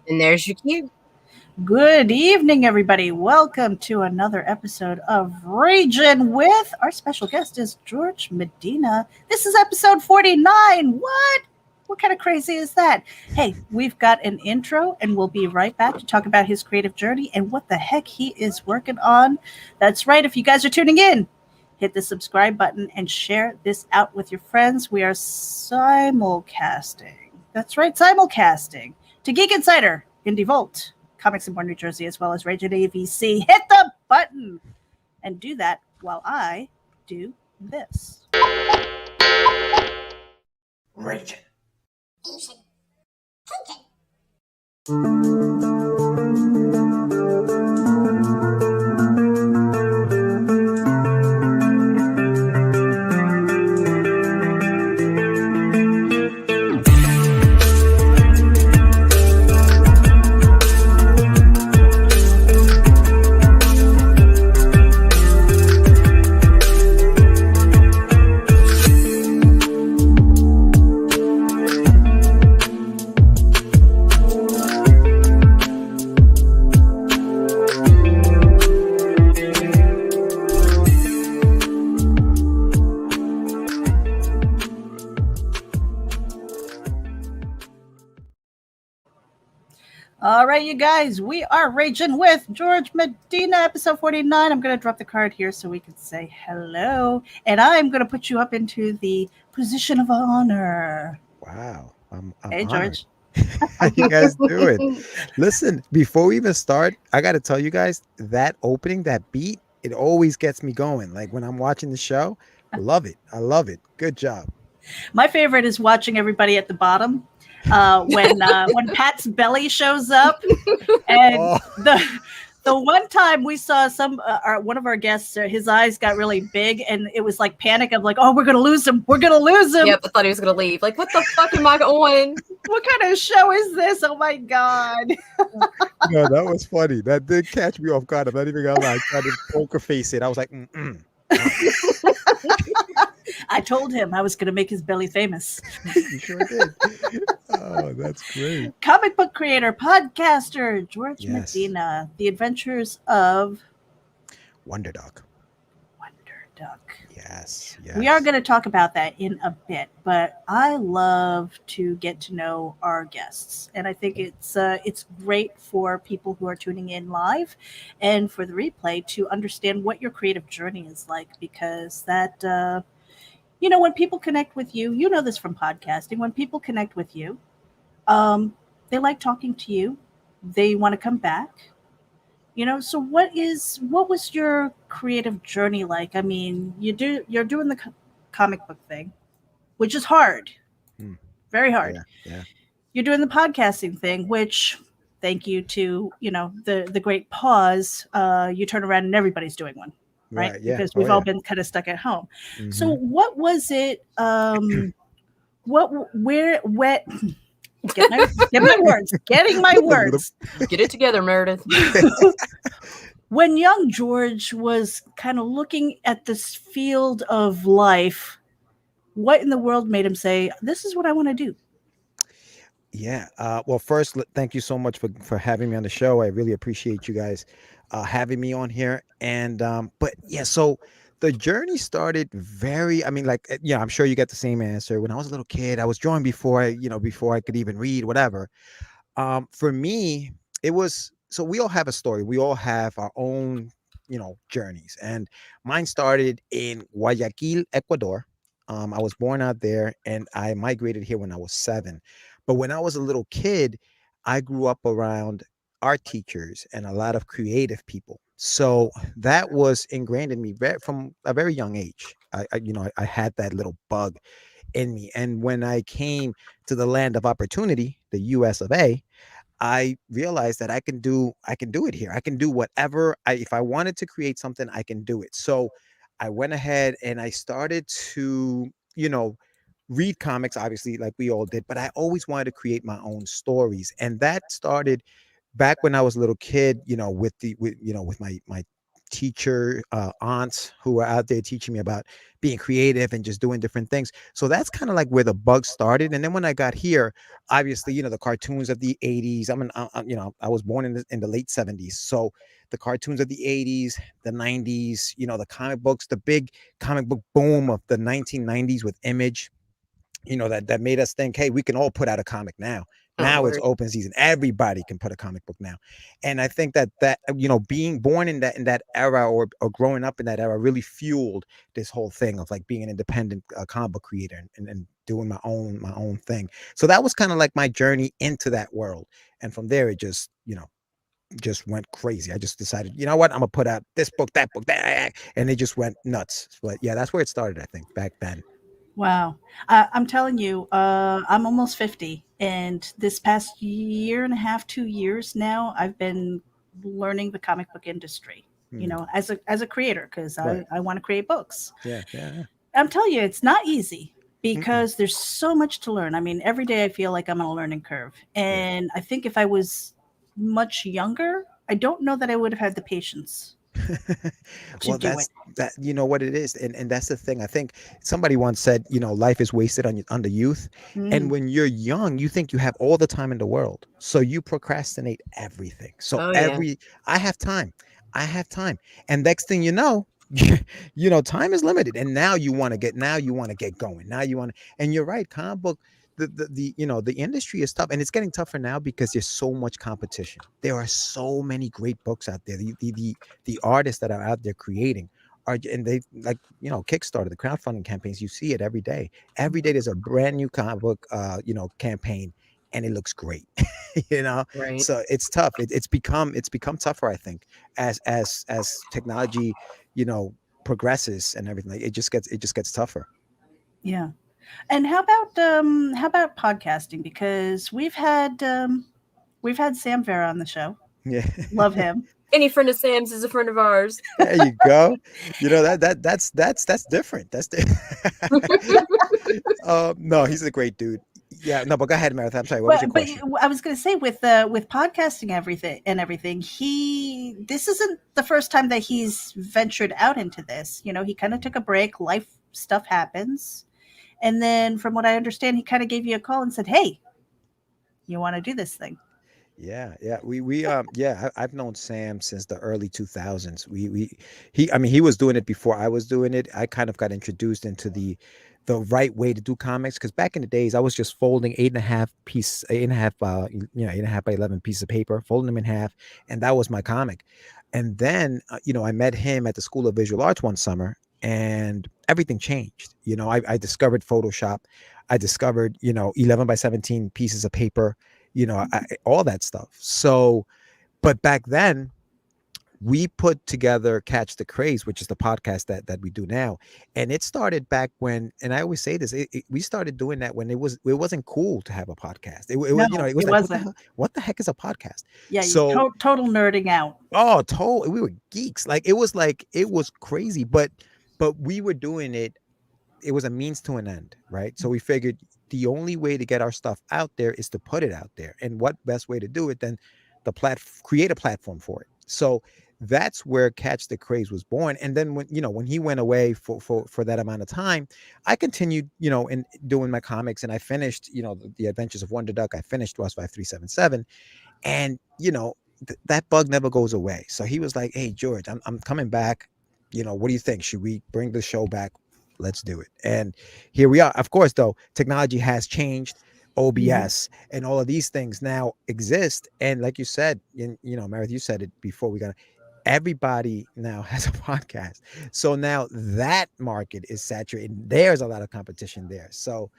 And there's your cue. Good evening, everybody. Welcome to another episode of RAGIN with our special guest is Jorge Medina. This is episode 49. What? What kind of crazy is that? Hey, we've got an intro and we'll be right back to talk about his creative journey and what the heck he is working on. That's right. If you guys are tuning in, hit the subscribe button and share this out with your friends. We are simulcasting. That's right, simulcasting to Geek Insider, Indie Volt, Comics in More New Jersey, as well as Raging AVC. Hit the button and do that while I do this. Raging. All right, you guys, we are Raging with Jorge Medina, episode 49. I'm going to drop the card here so we can say hello. And I'm going to put you up into the position of honor. Wow. I'm Hey, honored. George. How you guys doing? Listen, before we even start, I got to tell you guys that opening, that beat, it always gets me going. Like when I'm watching the show, love it. I love it. Good job. My favorite is watching everybody at the bottom when Pat's belly shows up, and Oh, the one time we saw one of our guests, his eyes got really big, and it was like panic. I'm like, oh, we're gonna lose him. We're gonna lose him. Yep, I thought he was gonna leave. Like, what the fuck am I on? What kind of show is this? Oh my god. no, that was funny. That did catch me off guard. I'm not even gonna lie. I tried to poker face it. I was like, mm-mm. I told him I was gonna make his belly famous. You sure did. Oh, that's great. Comic book creator, podcaster, Jorge Yes. Medina, The Adventures of Wonder Dog. Wonder Duck. Yes. We are going to talk about that in a bit, but I love to get to know our guests, and I think it's great for people who are tuning in live and for the replay to understand what your creative journey is like, because that when people connect with you, you know this from podcasting. When people connect with you, they like talking to you. They want to come back. So what was your creative journey like? I mean, you're doing the comic book thing, which is hard, Hmm. very hard. Yeah. You're doing the podcasting thing, which, thank you to the great pause. You turn around and everybody's doing one, right? Yeah. Because Oh, we've all yeah. been kind of stuck at home. Mhm. So what was it? Getting my words. Get it together, Meredith. When young George was kind of looking at this field of life, what in the world made him say, "This is what I want to do"? Yeah. Well, first, thank you so much for having me on the show. I really appreciate you guys having me on here. And but yeah, so the journey started I'm sure you get the same answer. When I was a little kid, I was drawing before I could even read, whatever. For me, it was so we all have a story. We all have our own, journeys. And mine started in Guayaquil, Ecuador. I was born out there and I migrated here when I was 7. But when I was a little kid, I grew up around art teachers and a lot of creative people. So that was ingrained in me from a very young age. I had that little bug in me. And when I came to the land of opportunity, the US of A, I realized that I can do it here. I can do whatever if I wanted to create something, I can do it. So I went ahead and I started to, read comics, obviously, like we all did, but I always wanted to create my own stories. And that started back when I was a little kid, with my teacher aunts who were out there teaching me about being creative and just doing different things. So that's kind of like where the bug started. And then when I got here, obviously, the cartoons of the 80s. I was born in the late 70s. So the cartoons of the 80s, the 90s, the comic books, the big comic book boom of the 1990s with Image, that made us think, hey, we can all put out a comic now. Oh, Now it's word. open season. Everybody can put a comic book now. And I think that being born in that era, or growing up in that era, really fueled this whole thing of like being an independent comic book creator, and doing my own thing. So that was kind of like my journey into that world. And from there, it just went crazy. I just decided, you know what, I'm gonna put out this book, that book, that, and it just went nuts. But yeah, that's where it started, I think, back then. Wow. I'm telling you, I'm almost 50. And this past year and a half, 2 years now, I've been learning the comic book industry, Hmm. as a creator, because Right. I want to create books. Yeah, yeah, I'm telling you, it's not easy yeah. Mm-mm. because there's so much to learn. I mean, every day I feel like I'm on a learning curve. Yeah. And I think if I was much younger, I don't know that I would have had the patience to Well, do it. that, what it is. And that's the thing. I think somebody once said, life is wasted on the youth. And Mm, when you're young, you think you have all the time in the world. So you procrastinate everything. So Oh yeah. I have time. I have time. And next thing you know, time is limited. And now you want to get going. Now you want to, and you're right, comic book, the industry is tough, and it's getting tougher now because there's so much competition. There are so many great books out there. The artists that are out there creating and they, like, Kickstarter, the crowdfunding campaigns, you see it every day. Every day there's a brand new comic book campaign, and it looks great. you know Right. so it's tough. It's become tougher, I think, as technology progresses and everything. Like, it just gets tougher. yeah. And how about podcasting? Because we've had Sam Vera on the show. Yeah. Love him. Any friend of Sam's is a friend of ours. There you go. That's different. No, he's a great dude. Yeah, no, but go ahead, Marathon. I'm sorry. What was your But question? I was going to say with podcasting everything, this isn't the first time that he's ventured out into this. He kind of took a break. Life stuff happens, and then from what I understand, he kind of gave you a call and said, "Hey, you want to do this thing?" Yeah, yeah. I've known Sam since the early 2000s. He I mean, he was doing it before I was doing it. I kind of got introduced into the right way to do comics, because back in the days I was just folding eight and a half 8.5 by 11 pieces of paper, folding them in half, and that was my comic. And then I met him at the School of Visual Arts one summer, and everything changed. I discovered Photoshop. I discovered 11 by 17 pieces of paper, all that stuff. So, but back then we put together Catch the Craze, which is the podcast that we do now. And it started back when, and I always say this, we started doing that when it wasn't cool to have a podcast. It No, was, it was it like, what the wasn't. hell, what the heck is a podcast? Yeah, So, total nerding out. oh, totally, we were geeks. Like, it was crazy, but we were doing it. It was a means to an end, right? So we figured the only way to get our stuff out there is to put it out there. And what best way to do it than create a platform for it. So that's where Catch the Craze was born. And then when he went away for that amount of time, I continued, in doing my comics, and I finished, the Adventures of Wonder Duck. I finished Russ 5377, and that bug never goes away. So he was like, "Hey, George, I'm coming back. What do you think? Should we bring the show back? Let's do it." And here we are. Of course, though, technology has changed. Mhm. OBS and all of these things now exist. And like you said, Meredith, you said it before we got, everybody now has a podcast. So now that market is saturated. There's a lot of competition there. So,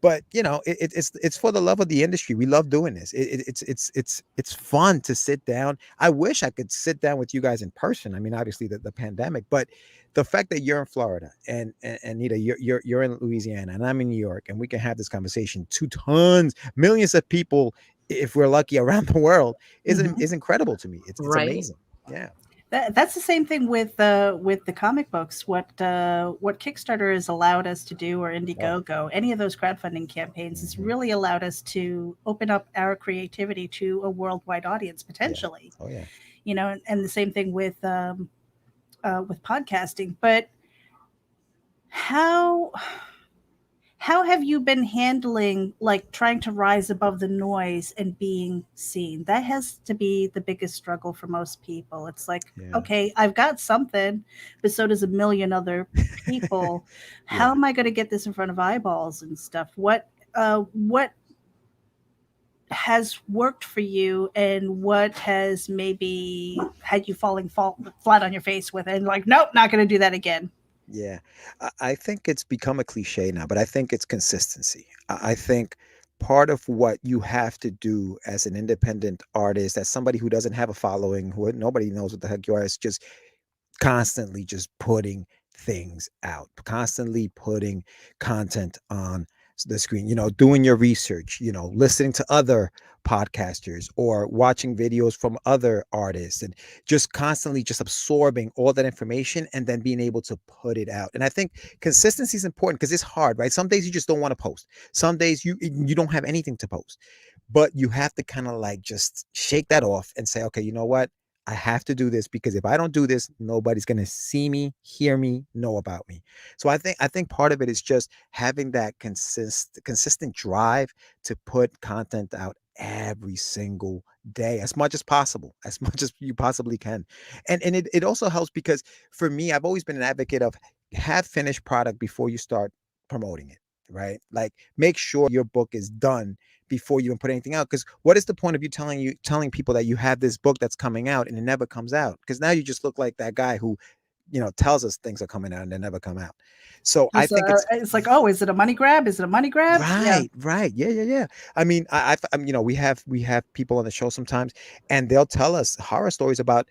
but it's for the love of the industry. We love doing this. It's fun to sit down. I wish I could sit down with you guys in person. I mean, obviously the pandemic, but the fact that you're in Florida, and Nita, you're in Louisiana, and I'm in New York, and we can have this conversation to millions of people, if we're lucky, around the world, Mhm. is incredible to me. It's Right. amazing. Yeah. That's the same thing with the comic books. What Kickstarter has allowed us to do, or Oh, Indiegogo, any of those crowdfunding campaigns, has mhm. really allowed us to open up our creativity to a worldwide audience Yeah. potentially. Oh yeah. And the same thing with podcasting, but how how have you been handling like trying to rise above the noise and being seen? That has to be the biggest struggle for most people. It's like, Yeah. okay, I've got something, but so does a million other people. How Yeah. am I going to get this in front of eyeballs and stuff? What has worked for you, and what has maybe had you flat on your face with it and like, nope, not going to do that again? Yeah, I think it's become a cliche now, but I think it's consistency. I think part of what you have to do as an independent artist, as somebody who doesn't have a following, who nobody knows what the heck you are, is just constantly just putting things out, constantly putting content on the screen, doing your research, listening to other podcasters or watching videos from other artists, and just constantly just absorbing all that information and then being able to put it out. And I think consistency is important because it's hard, right? Some days you just don't want to post. Some days you don't have anything to post. But you have to kind of like just shake that off and say, okay, you know what? I have to do this because if I don't do this, nobody's going to see me, hear me, know about me. So I think part of it is just having that consistent drive to put content out every single day as much as possible, as much as you possibly can. And it also helps because for me, I've always been an advocate of have finished product before you start promoting it, right? Like make sure your book is done before you even put anything out. Because what is the point of telling people that you have this book that's coming out and it never comes out? Because now you just look like that guy who, tells us things are coming out and they never come out. So I Just think it's it's like, oh, is it a money grab? Is it a money grab? Yeah. right, right. Yeah, yeah, yeah. I mean, we have people on the show sometimes, and they'll tell us horror stories about,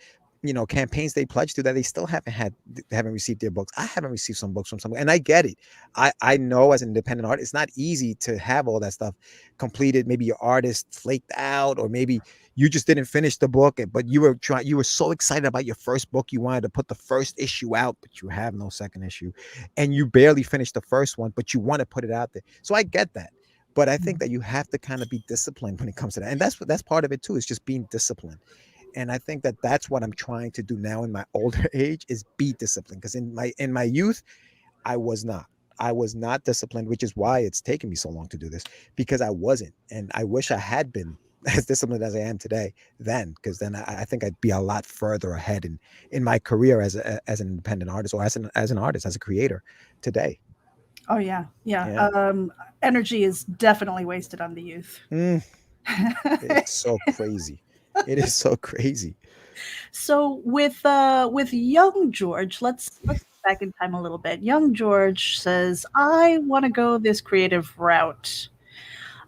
campaigns they pledged to that they still haven't received their books. I haven't received some books from someone, and I get it. I know as an independent artist, it's not easy to have all that stuff completed. Maybe your artist flaked out, or maybe you just didn't finish the book, but you were so excited about your first book, you wanted to put the first issue out, but you have no second issue, and you barely finished the first one, but you want to put it out there. So I get that. But I think that you have to kind of be disciplined when it comes to that. And that's part of it too, is just being disciplined. And I think that that's what I'm trying to do now in my older age, is be disciplined. Because in my youth, I was not. I was not disciplined, which is why it's taken me so long to do this, because I wasn't. And I wish I had been as disciplined as I am today then, because then I think I'd be a lot further ahead in my career as an independent artist, or as an artist, as a creator today. Oh yeah, yeah. Yeah. Energy is definitely wasted on the youth. Mm, it's so crazy. It is so crazy. So with young George, let's go back in time a little bit. Young George says, "I want to go this creative route."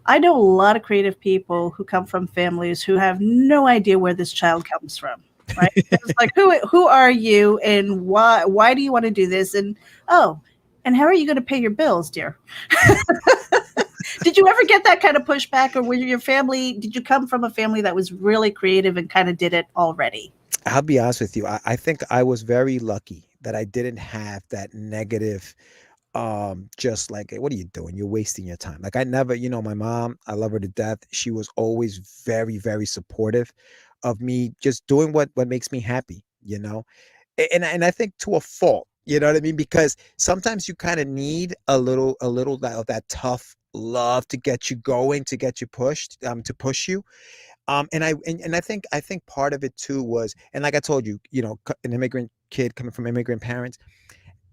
I know a lot of creative people who come from families who have no idea where this child comes from. Right? It's like, who are you, and why do you want to do this? And oh, and how are you going to pay your bills, dear? Did you ever get that kind of pushback, or were your family? Did you come from a family that was really creative and kind of did it already? I'll be honest with you. I think I was very lucky that I didn't have that negative, just like, "Hey, what are you doing? You're wasting your time." Like I never, my mom, I love her to death. She was always very, very supportive of me just doing what makes me happy, and I think to a fault, you know what I mean? Because sometimes you kind of need a little of that tough love to get you going, to get you pushed, to push you. And I think part of it too was, and like I told you, an immigrant kid coming from immigrant parents,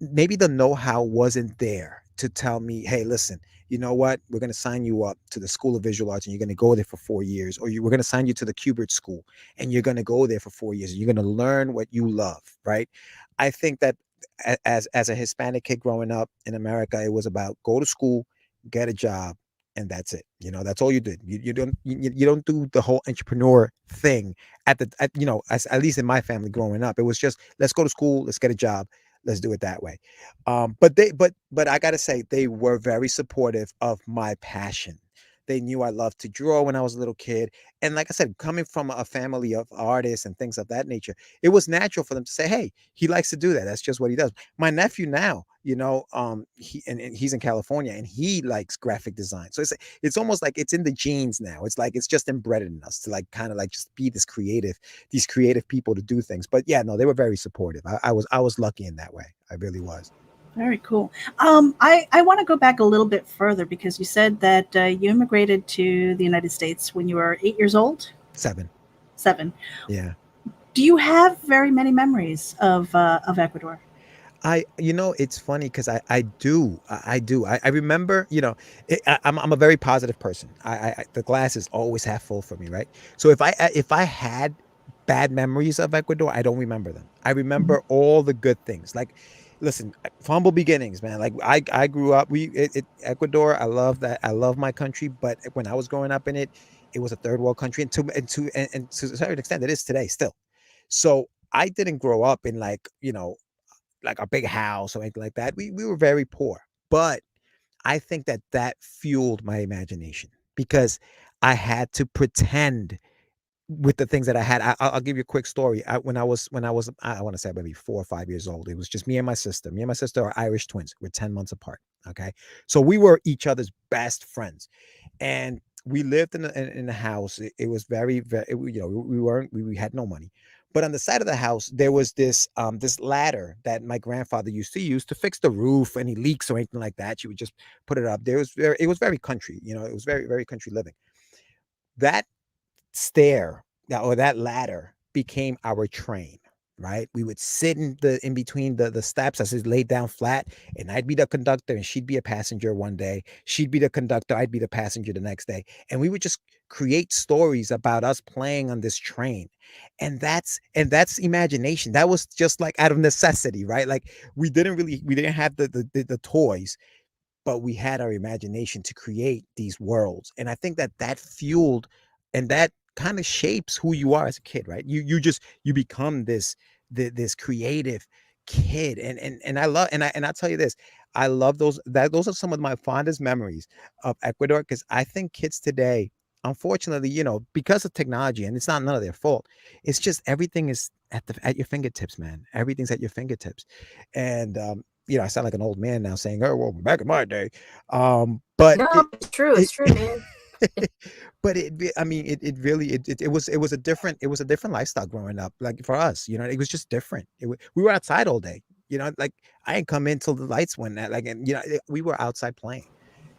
maybe the know-how wasn't there to tell me, "Hey, listen, you know what? We're going to sign you up to the School of Visual Arts, and you're going to go there for 4 years, or we're going to sign you to the Kubert School, and you're going to go there for 4 years, and you're going to learn what you love." Right? I think that as a Hispanic kid growing up in America, it was about go to school, get a job, and that's it. That's all you did. You don't do the whole entrepreneur thing at least in my family growing up. It was just, let's go to school, let's get a job, let's do it that way. But I gotta say, they were very supportive of my passion. They knew I loved to draw when I was a little kid. And like I said, coming from a family of artists and things of that nature, it was natural for them to say, "Hey, he likes to do that. That's just what he does." My nephew now, and he's in California and he likes graphic design. So it's almost like it's in the genes now. It's like it's just inbred in us to like kind of like just be these creative people to do things. But yeah, no, they were very supportive. I was lucky in that way. I really was. Very cool. I want to go back a little bit further because you said that you immigrated to the United States when you were 8 years old. 7. 7. Yeah. Do you have very many memories of Ecuador? It's funny because I do. I do. I remember, I'm a very positive person. The glass is always half full for me, right? So if I had bad memories of Ecuador, I don't remember them. I Mhm. remember all the good things. Like, listen, humble beginnings, man. Like I grew up. Ecuador. I love that. I love my country, but when I was growing up in it, it was a third world country, and to a certain extent, it is today still. So I didn't grow up in like a big house or anything like that. We were very poor, but I think that fueled my imagination because I had to pretend with the things that I had. I'll give you a quick story. When I was I want to say maybe 4 or 5 years old. It was just me and my sister. Me and my sister are Irish twins. We're 10 months apart. Okay, so we were each other's best friends, and we lived in a house. It was very, we had no money, but on the side of the house there was this ladder that my grandfather used to use to fix the roof, any leaks or anything like that. She would just put it up. It was very country. It was very country living. That stair or that ladder became our train, right? We would sit in between the steps as it laid down flat, and I'd be the conductor and she'd be a passenger one day. She'd be the conductor, I'd be the passenger the next day. And we would just create stories about us playing on this train. And that's imagination. That was just like out of necessity, right? Like we didn't have the toys, but we had our imagination to create these worlds. And I think that fueled and that kind of shapes who you are as a kid, right? You become this creative kid. And I love and I'll tell you this, I love those are some of my fondest memories of Ecuador, because I think kids today, unfortunately, because of technology, and it's not none of their fault, it's just everything is at your fingertips, man. Everything's at your fingertips. And I sound like an old man now saying, "Oh, well, back in my day," but No, it, it's true. it It's true, man. but I mean, it was a different lifestyle growing up. Like for us, it was just different. We were outside all day. Like I didn't come in till the lights went out. Like, and we were outside playing,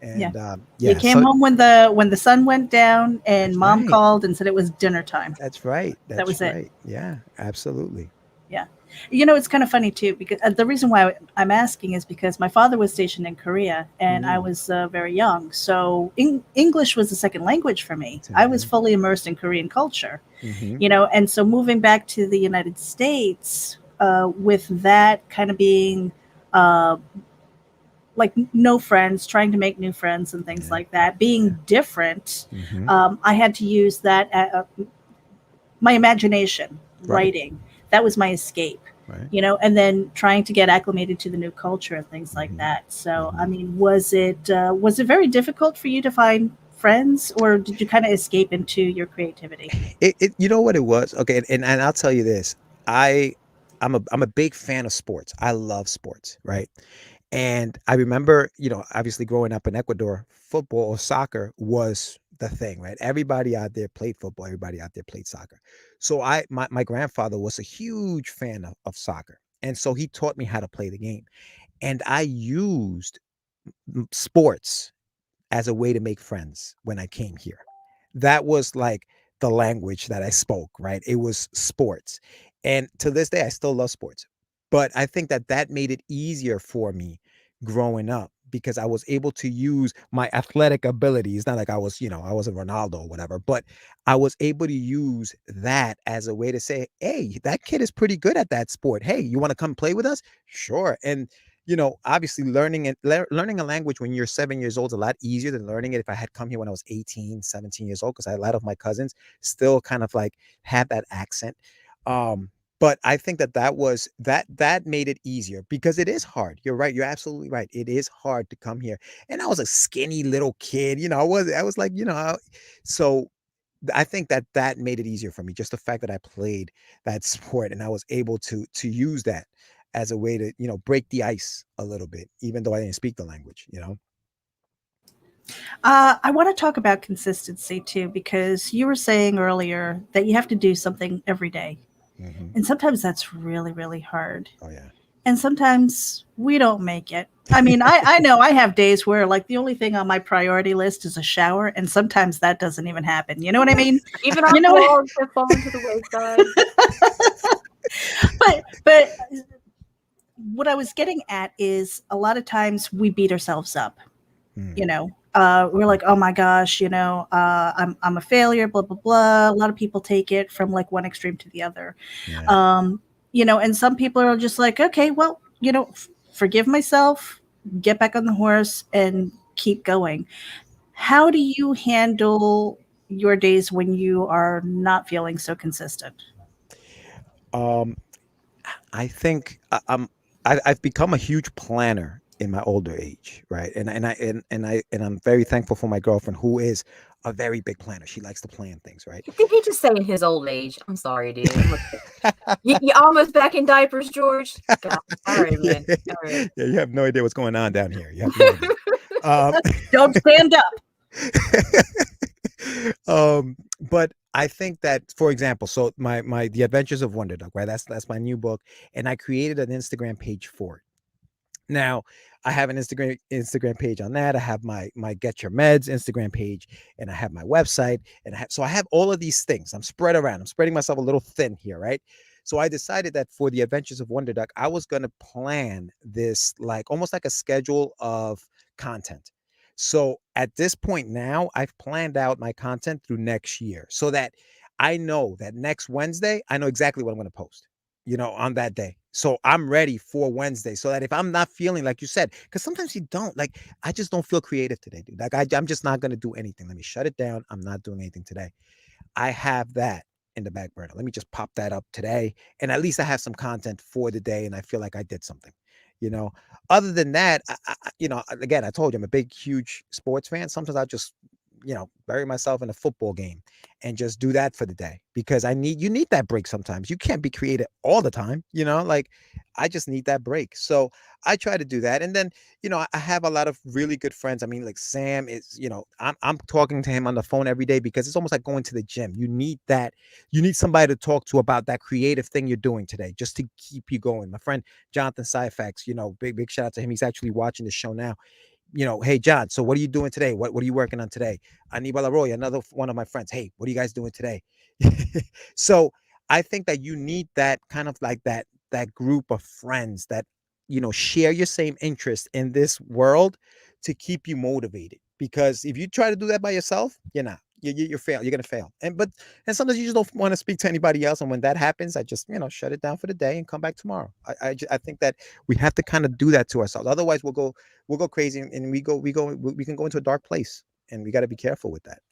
Yeah. and You yeah. came So home when the sun went down and that's mom right. called and said it was dinner time. That's right. That That's was it. right. Yeah, absolutely. Yeah. It's kind of funny too because the reason why I'm asking is because my father was stationed in Korea and I Mm, was very young. So English was a second language for me. I was same. fully immersed in Korean culture, Mm-hmm. and so moving back to the United States with that kind of being uh, like no friends, trying to make new friends and things Yeah. like that, Yeah. being different, Mm-hmm. I had to use that my imagination, Right. writing. That was my escape, Right. and then trying to get acclimated to the new culture and things like Mm-hmm. that. So, I Mm-hmm. mean, was it very difficult for you to find friends, or did you kind of escape into your creativity? You know what it was? Okay, and I'll tell you this. I I'm a big fan of sports. I love sports, right? And I remember, obviously growing up in Ecuador, football or soccer was the thing, right? Everybody out there played football, everybody out there played soccer. So my grandfather was a huge fan of soccer. And so he taught me how to play the game. And I used sports as a way to make friends when I came here. That was like the language that I spoke, right? It was sports. And to this day, I still love sports. But I think that made it easier for me growing up because I was able to use my athletic abilities. Not like I wasn't Ronaldo or whatever, but I was able to use that as a way to say, hey, that kid is pretty good at that sport. Hey, you want to come play with us? Sure. And obviously learning a language when you're 7 years old is a lot easier than learning it if I had come here when I was 18, 17 years old, because a lot of my cousins still kind of like had that accent. But I think that made it easier because it is hard. You're right. You're absolutely right. It is hard to come here. And I was a skinny little kid, I was like, so I think that made it easier for me. Just the fact that I played that sport and I was able to use that as a way to, break the ice a little bit, even though I didn't speak the language. I want to talk about consistency too, because you were saying earlier that you have to do something every day. Hmm. And sometimes that's really, really hard. Oh yeah. And sometimes we don't make it. I mean, I know I have days where like the only thing on my priority list is a shower, and sometimes that doesn't even happen. You know what I mean? Even our You know what? vlogs have fallen to the wayside. But what I was getting at is a lot of times we beat ourselves up. Mm. We're like, oh my gosh, I'm a failure, blah blah blah. A lot of people take it from like one extreme to the other. Yeah. And some people are just like, okay, well, forgive myself, get back on the horse and keep going. How do you handle your days when you are not feeling so consistent? Um, I think I've become a huge planner in my older age, right? And I'm very thankful for my girlfriend who is a very big planner. She likes to plan things, right? Did he just say in his old age? I'm sorry, dude. You almost back in diapers, George? God, all right, Yeah, man. All right. yeah, you have no idea what's going on down here. You have no idea. Um, Don't stand up. but I think that, for example, so my The Adventures of Wonder Duck, right? That's my new book, and I created an Instagram page for it. Now, I have an Instagram page on that. I have my Get Your Meds Instagram page, and I have my website, and so I have all of these things. I'm spread around. I'm spreading myself a little thin here, right? So I decided that for The Adventures of Wonder Duck, I was going to plan this like almost like a schedule of content. So at this point now, I've planned out my content through next year so that I know that next Wednesday, I know exactly what I'm going to post, on that day. So I'm ready for Wednesday so that if I'm not feeling like you said, because sometimes you don't, like, I just don't feel creative today, dude. Like, I'm just not going to do anything. Let me shut it down. I'm not doing anything today. I have that in the back burner. Let me just pop that up today. And at least I have some content for the day and I feel like I did something, you know. Other than that, again, I told you I'm a big, huge sports fan. Sometimes I just, bury myself in a football game and just do that for the day because you need that break sometimes. You can't be creative all the time, like I just need that break. So I try to do that. And then, I have a lot of really good friends. I mean, like Sam is, I'm talking to him on the phone every day because it's almost like going to the gym. You need that. You need somebody to talk to about that creative thing you're doing today, just to keep you going. My friend, Jonathan Syfax, big shout out to him. He's actually watching the show now. Hey John, so what are you doing today? What are you working on today? Anibal Arroyo, another one of my friends. Hey, what are you guys doing today? So I think that you need that kind of like that group of friends that share your same interest in this world to keep you motivated. Because if you try to do that by yourself, you're not. You're fail. You're gonna fail. And sometimes you just don't want to speak to anybody else. And when that happens, I just shut it down for the day and come back tomorrow. I think that we have to kind of do that to ourselves. Otherwise, we'll go crazy and we can go into a dark place. And we got to be careful with that.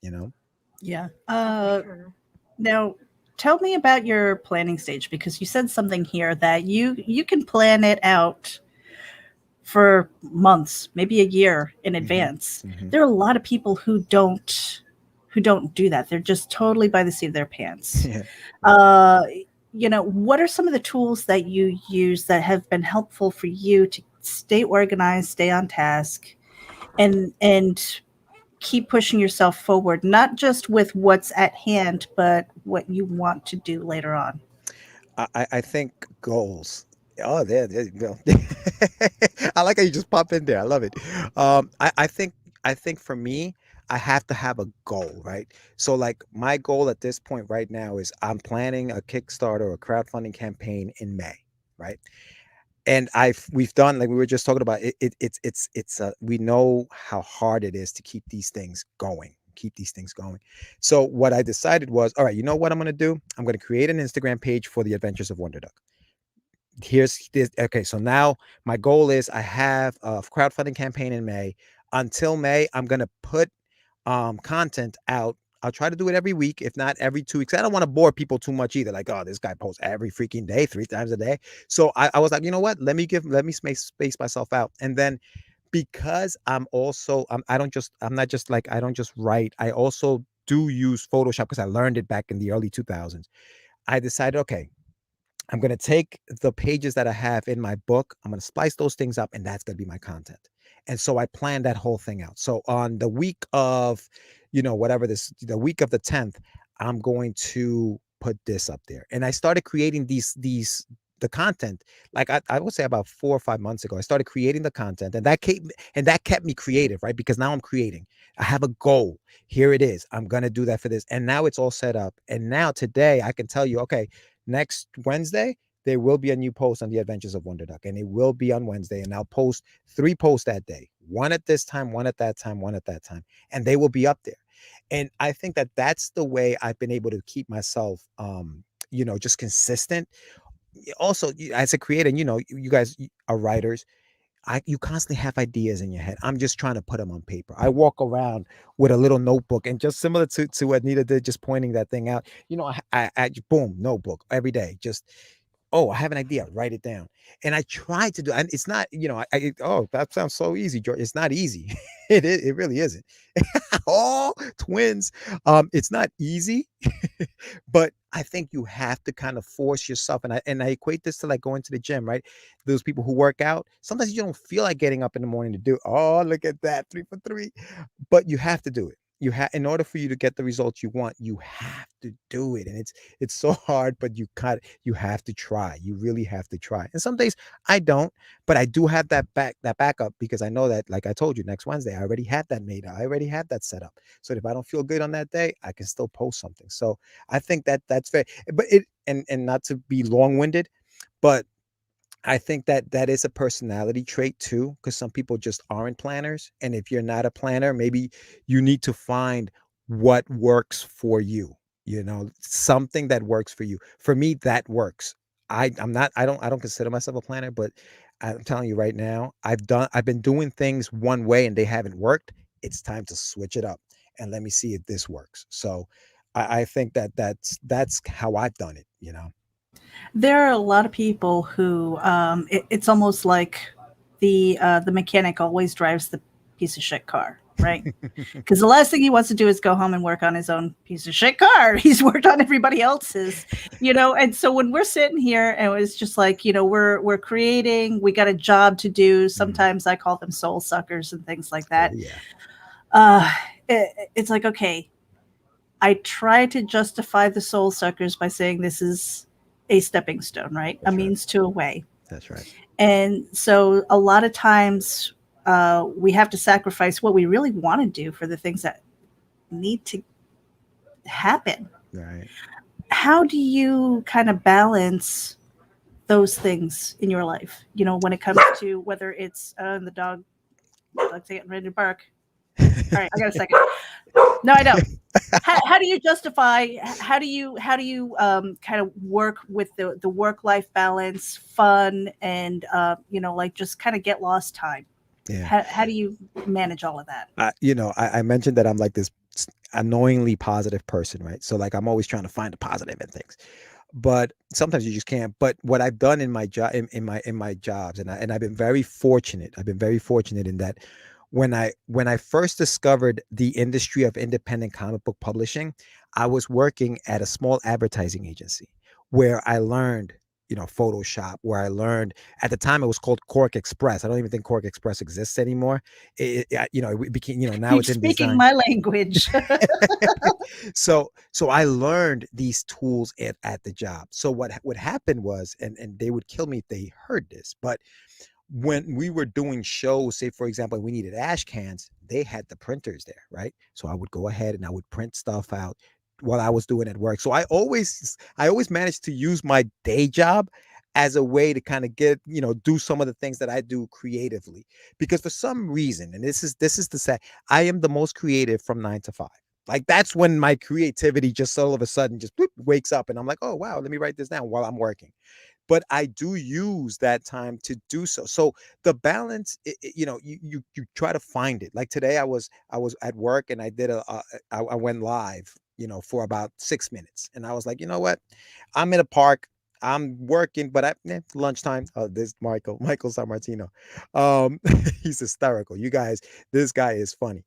Yeah. Sure. Now, tell me about your planning stage because you said something here that you can plan it out for months, maybe a year in advance. Mhm. There are a lot of people who don't do that. They're just totally by the seat of their pants. Yeah. What are some of the tools that you use that have been helpful for you to stay organized, stay on task, and keep pushing yourself forward, not just with what's at hand, but what you want to do later on? I think goals. Oh, there you go. I like how you just pop in there. I love it. I think for me, I have to have a goal, right? So like my goal at this point right now is I'm planning a Kickstarter or crowdfunding campaign in May, right? And we've done, like we were just talking about we know how hard it is to keep these things going. So what I decided was, all right, you know what I'm going to do? I'm going to create an Instagram page for the Adventures of Wonder Duck. Here's this. Okay, so now my goal is I have a crowdfunding campaign in May. Until May, I'm going to put content out. I'll try to do it every week, if not every 2 weeks. I don't want to bore people too much either. Like, oh, this guy posts every freaking day, 3 times a day. So I was like, you know what? Let me space myself out. And then because I'm not just like, I don't just write. I also do use Photoshop because I learned it back in the early 2000s. I decided, okay, I'm going to take the pages that I have in my book, I'm going to splice those things up, and that's going to be my content. And so I planned that whole thing out. So on the week of, the week of the 10th, I'm going to put this up there. And I started creating the content, like I would say about 4 or 5 months ago. I started creating the content, and that kept me creative, right? Because now I'm creating. I have a goal. Here it is. I'm gonna do that for this, and now it's all set up. And now today I can tell you, okay, next Wednesday there will be a new post on the Adventures of Wonder Duck, and it will be on Wednesday. And I'll post 3 posts that day, one at this time, one at that time, one at that time, and they will be up there. And I think that that's the way I've been able to keep myself, just consistent. Also, as a creator, you guys are writers. You constantly have ideas in your head. I'm just trying to put them on paper. I walk around with a little notebook, and just similar to what Nita did, just pointing that thing out. I boom, notebook every day. Just, oh, I have an idea, write it down. And I try to do, and it's not, oh, that sounds so easy, George. It's not easy. It really isn't. All twins. It's not easy, but I think you have to kind of force yourself. And I equate this to like going to the gym, right? Those people who work out, sometimes you don't feel like getting up in the morning to do, oh, look at that, 3 for 3. But you have to do it. In order for you to get the results you want, you have to do it. And it's so hard, but you have to try. You really have to try. And some days I don't, but I do have that backup, because I know that, like I told you, next Wednesday I already have that made. I already have that set up. So if I don't feel good on that day, I can still post something. So I think that's fair. But and not to be long-winded, but I think that is a personality trait too, because some people just aren't planners. And if you're not a planner, maybe you need to find what works for you, something that works for you. For me, that works. I don't consider myself a planner, but I'm telling you right now, I've been doing things one way and they haven't worked. It's time to switch it up and let me see if this works. So I think that's how I've done it. There are a lot of people who it's almost like the mechanic always drives the piece of shit car, right? Because the last thing he wants to do is go home and work on his own piece of shit car. He's worked on everybody else's, And so when we're sitting here and it's just like, we're creating, we got a job to do. Sometimes I call them soul suckers and things like that. Oh, yeah. It's like, okay, I try to justify the soul suckers by saying this is a stepping stone, right? That's a means to a way. That's right. And so a lot of times we have to sacrifice what we really want to do for the things that need to happen. Right. How do you kind of balance those things in your life? When it comes to whether it's the dog's getting ready to bark. All right, I got a second. No, I don't. How do you justify? How do you kind of work with the work-life balance, fun, and just kind of get lost time? Yeah. How do you manage all of that? I mentioned that I'm like this annoyingly positive person, right? So like I'm always trying to find the positive in things, but sometimes you just can't. But what I've done in my job, in my jobs, and I've been very fortunate. I've been very fortunate in that. When I first discovered the industry of independent comic book publishing, I was working at a small advertising agency where I learned, Photoshop, where I learned, at the time it was called Cork Express. I don't even think Cork Express exists anymore. It became, now You're it's in speaking design. my language. So I learned these tools at the job. So what happened was, and they would kill me if they heard this, but when we were doing shows, say for example, we needed ash cans, they had the printers there, right? So I would go ahead and I would print stuff out while I was doing at work. So I always managed to use my day job as a way to kind of get, do some of the things that I do creatively, because for some reason, and this is the say, I am the most creative from 9 to 5. Like that's when my creativity just all of a sudden just wakes up, and I'm like, oh wow, let me write this down while I'm working. But I do use that time to do so. So the balance, you try to find it. Like today, I was at work and I did I went live, for about 6 minutes, and I was like, you know what, I'm in a park, I'm working, but lunchtime. Oh, this Michael San Martino, he's hysterical. You guys, this guy is funny.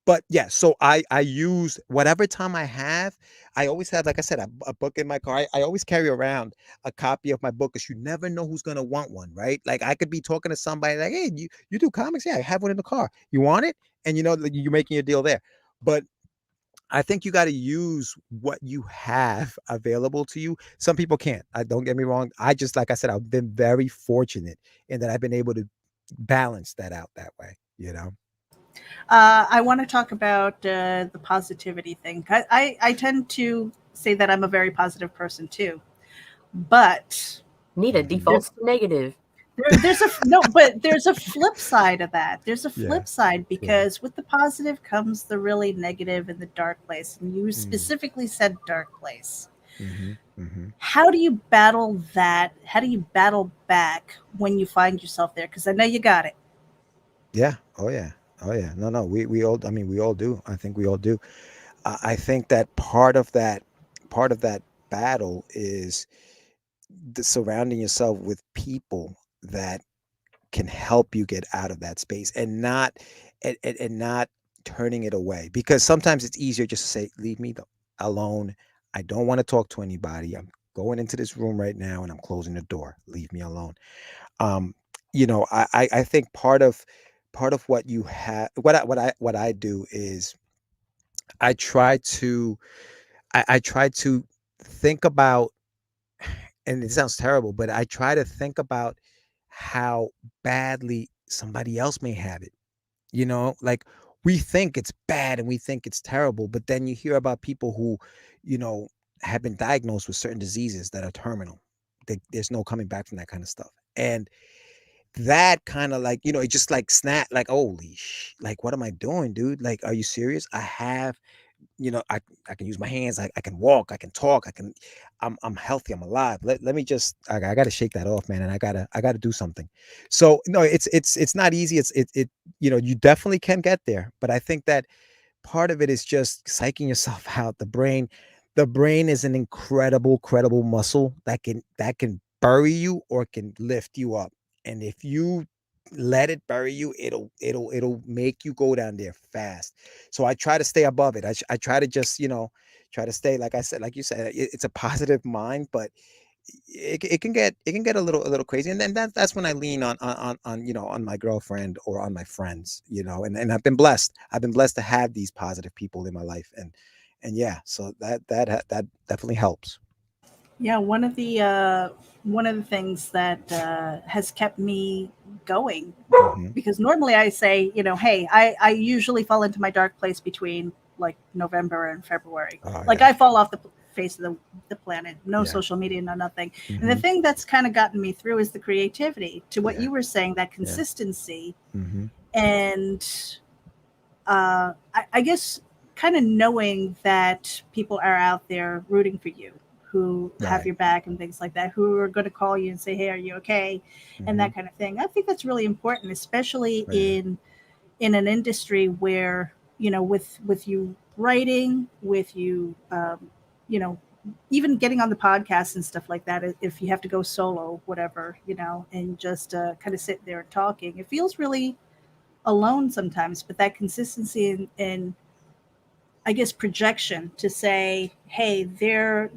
but yeah, so I use whatever time I have. I always have, like I said, a book in my car. I always carry around a copy of my book because you never know who's gonna want one, right? Like I could be talking to somebody like, hey, you do comics? Yeah, I have one in the car. You want it? And like, you're making a deal there. But I think you got to use what you have available to you. Some people can't. I don't get me wrong. I just, like I said, I've been very fortunate in that I've been able to balance that out that way, you know? I want to talk about the positivity thing. I tend to say that I'm a very positive person too, but Nita Mhm. defaults to negative. there's a no, but there's a flip side of that. There's a Yeah. flip side because with the positive comes the really negative and the dark place. And you specifically said dark place. Mm-hmm. Mm-hmm. How do you battle that? How do you battle back when you find yourself there? Because I know you got it. Yeah. Oh yeah. Oh yeah. No. We all. I mean, we all do. I think we all do. I think that part of that battle is surrounding yourself with people that can help you get out of that space and not and not turning it away, because sometimes it's easier just to say, leave me alone. I don't want to talk to anybody. I'm going into this room right now and I'm closing the door. Leave me alone. um I think part of what you have, what I do is I try to I try to think about, and it sounds terrible, but I try to think about how badly somebody else may have it. Like, we think it's bad and we think it's terrible, but then you hear about people who, you know, have been diagnosed with certain diseases that are terminal. There's no coming back from that kind of stuff. And that kind of, like, it just like snap, like, holy like, what am I doing, dude? Like, are you serious? I have, I can use my hands. I can walk. I can talk. I'm healthy. I'm alive. Let me just. I got to shake that off, man. And I gotta do something. So no, it's not easy. You definitely can get there, but I think that part of it is just psyching yourself out. The brain is an incredible muscle that can bury you or can lift you up. And if you let it bury you, it'll make you go down there fast. So I try to stay above it. I try to just, try to stay, like I said, like you said, it's a positive mind, but it can get a little crazy. And then that's when I lean on my girlfriend or on my friends, and I've been blessed to have these positive people in my life. And yeah, so that definitely helps. Yeah, one of the things that has kept me going, Hmm. because normally I say, hey, I usually fall into my dark place between like November and February. Oh Like yeah. I fall off the face of the planet, no Yeah. social media, no nothing. And the Hmm. thing that's kind of gotten me through is the creativity. To what Yeah. you were saying, that Yeah. consistency, Hmm. and I guess kind of knowing that people are out there rooting for you, who have Right. your back and things like that, who are going to call you and say, "Hey, are you okay?" and Hmm. that kind of thing. I think that's really important, especially Yeah. in an industry where with you writing, with you you know, even getting on the podcast and stuff like that. If you have to go solo, whatever, and just kind of sit there and talking, it feels really alone sometimes, but that consistency and I guess projection to say, hey, they're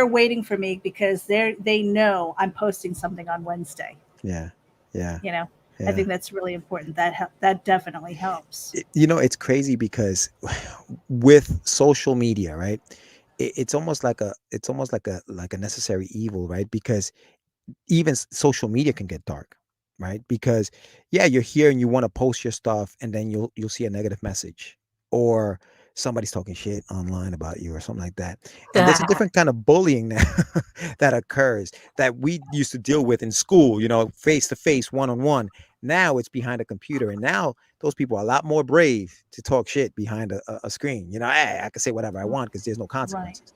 waiting for me because they know I'm posting something on Wednesday. Yeah. Yeah. You know, I Yeah. think that's really important. That definitely helps. It's crazy because with social media, right? It's almost like a necessary evil, right? Because even social media can get dark, right? Because yeah, you're here and you want to post your stuff, and then you'll see a negative message, or somebody's talking shit online about you or something like that. And there's a different kind of bullying now that occurs that we used to deal with in school, face to face, one on one. Now it's behind a computer, and now those people are a lot more brave to talk shit behind a screen. Hey, I can say whatever I want because there's no Right. consequences.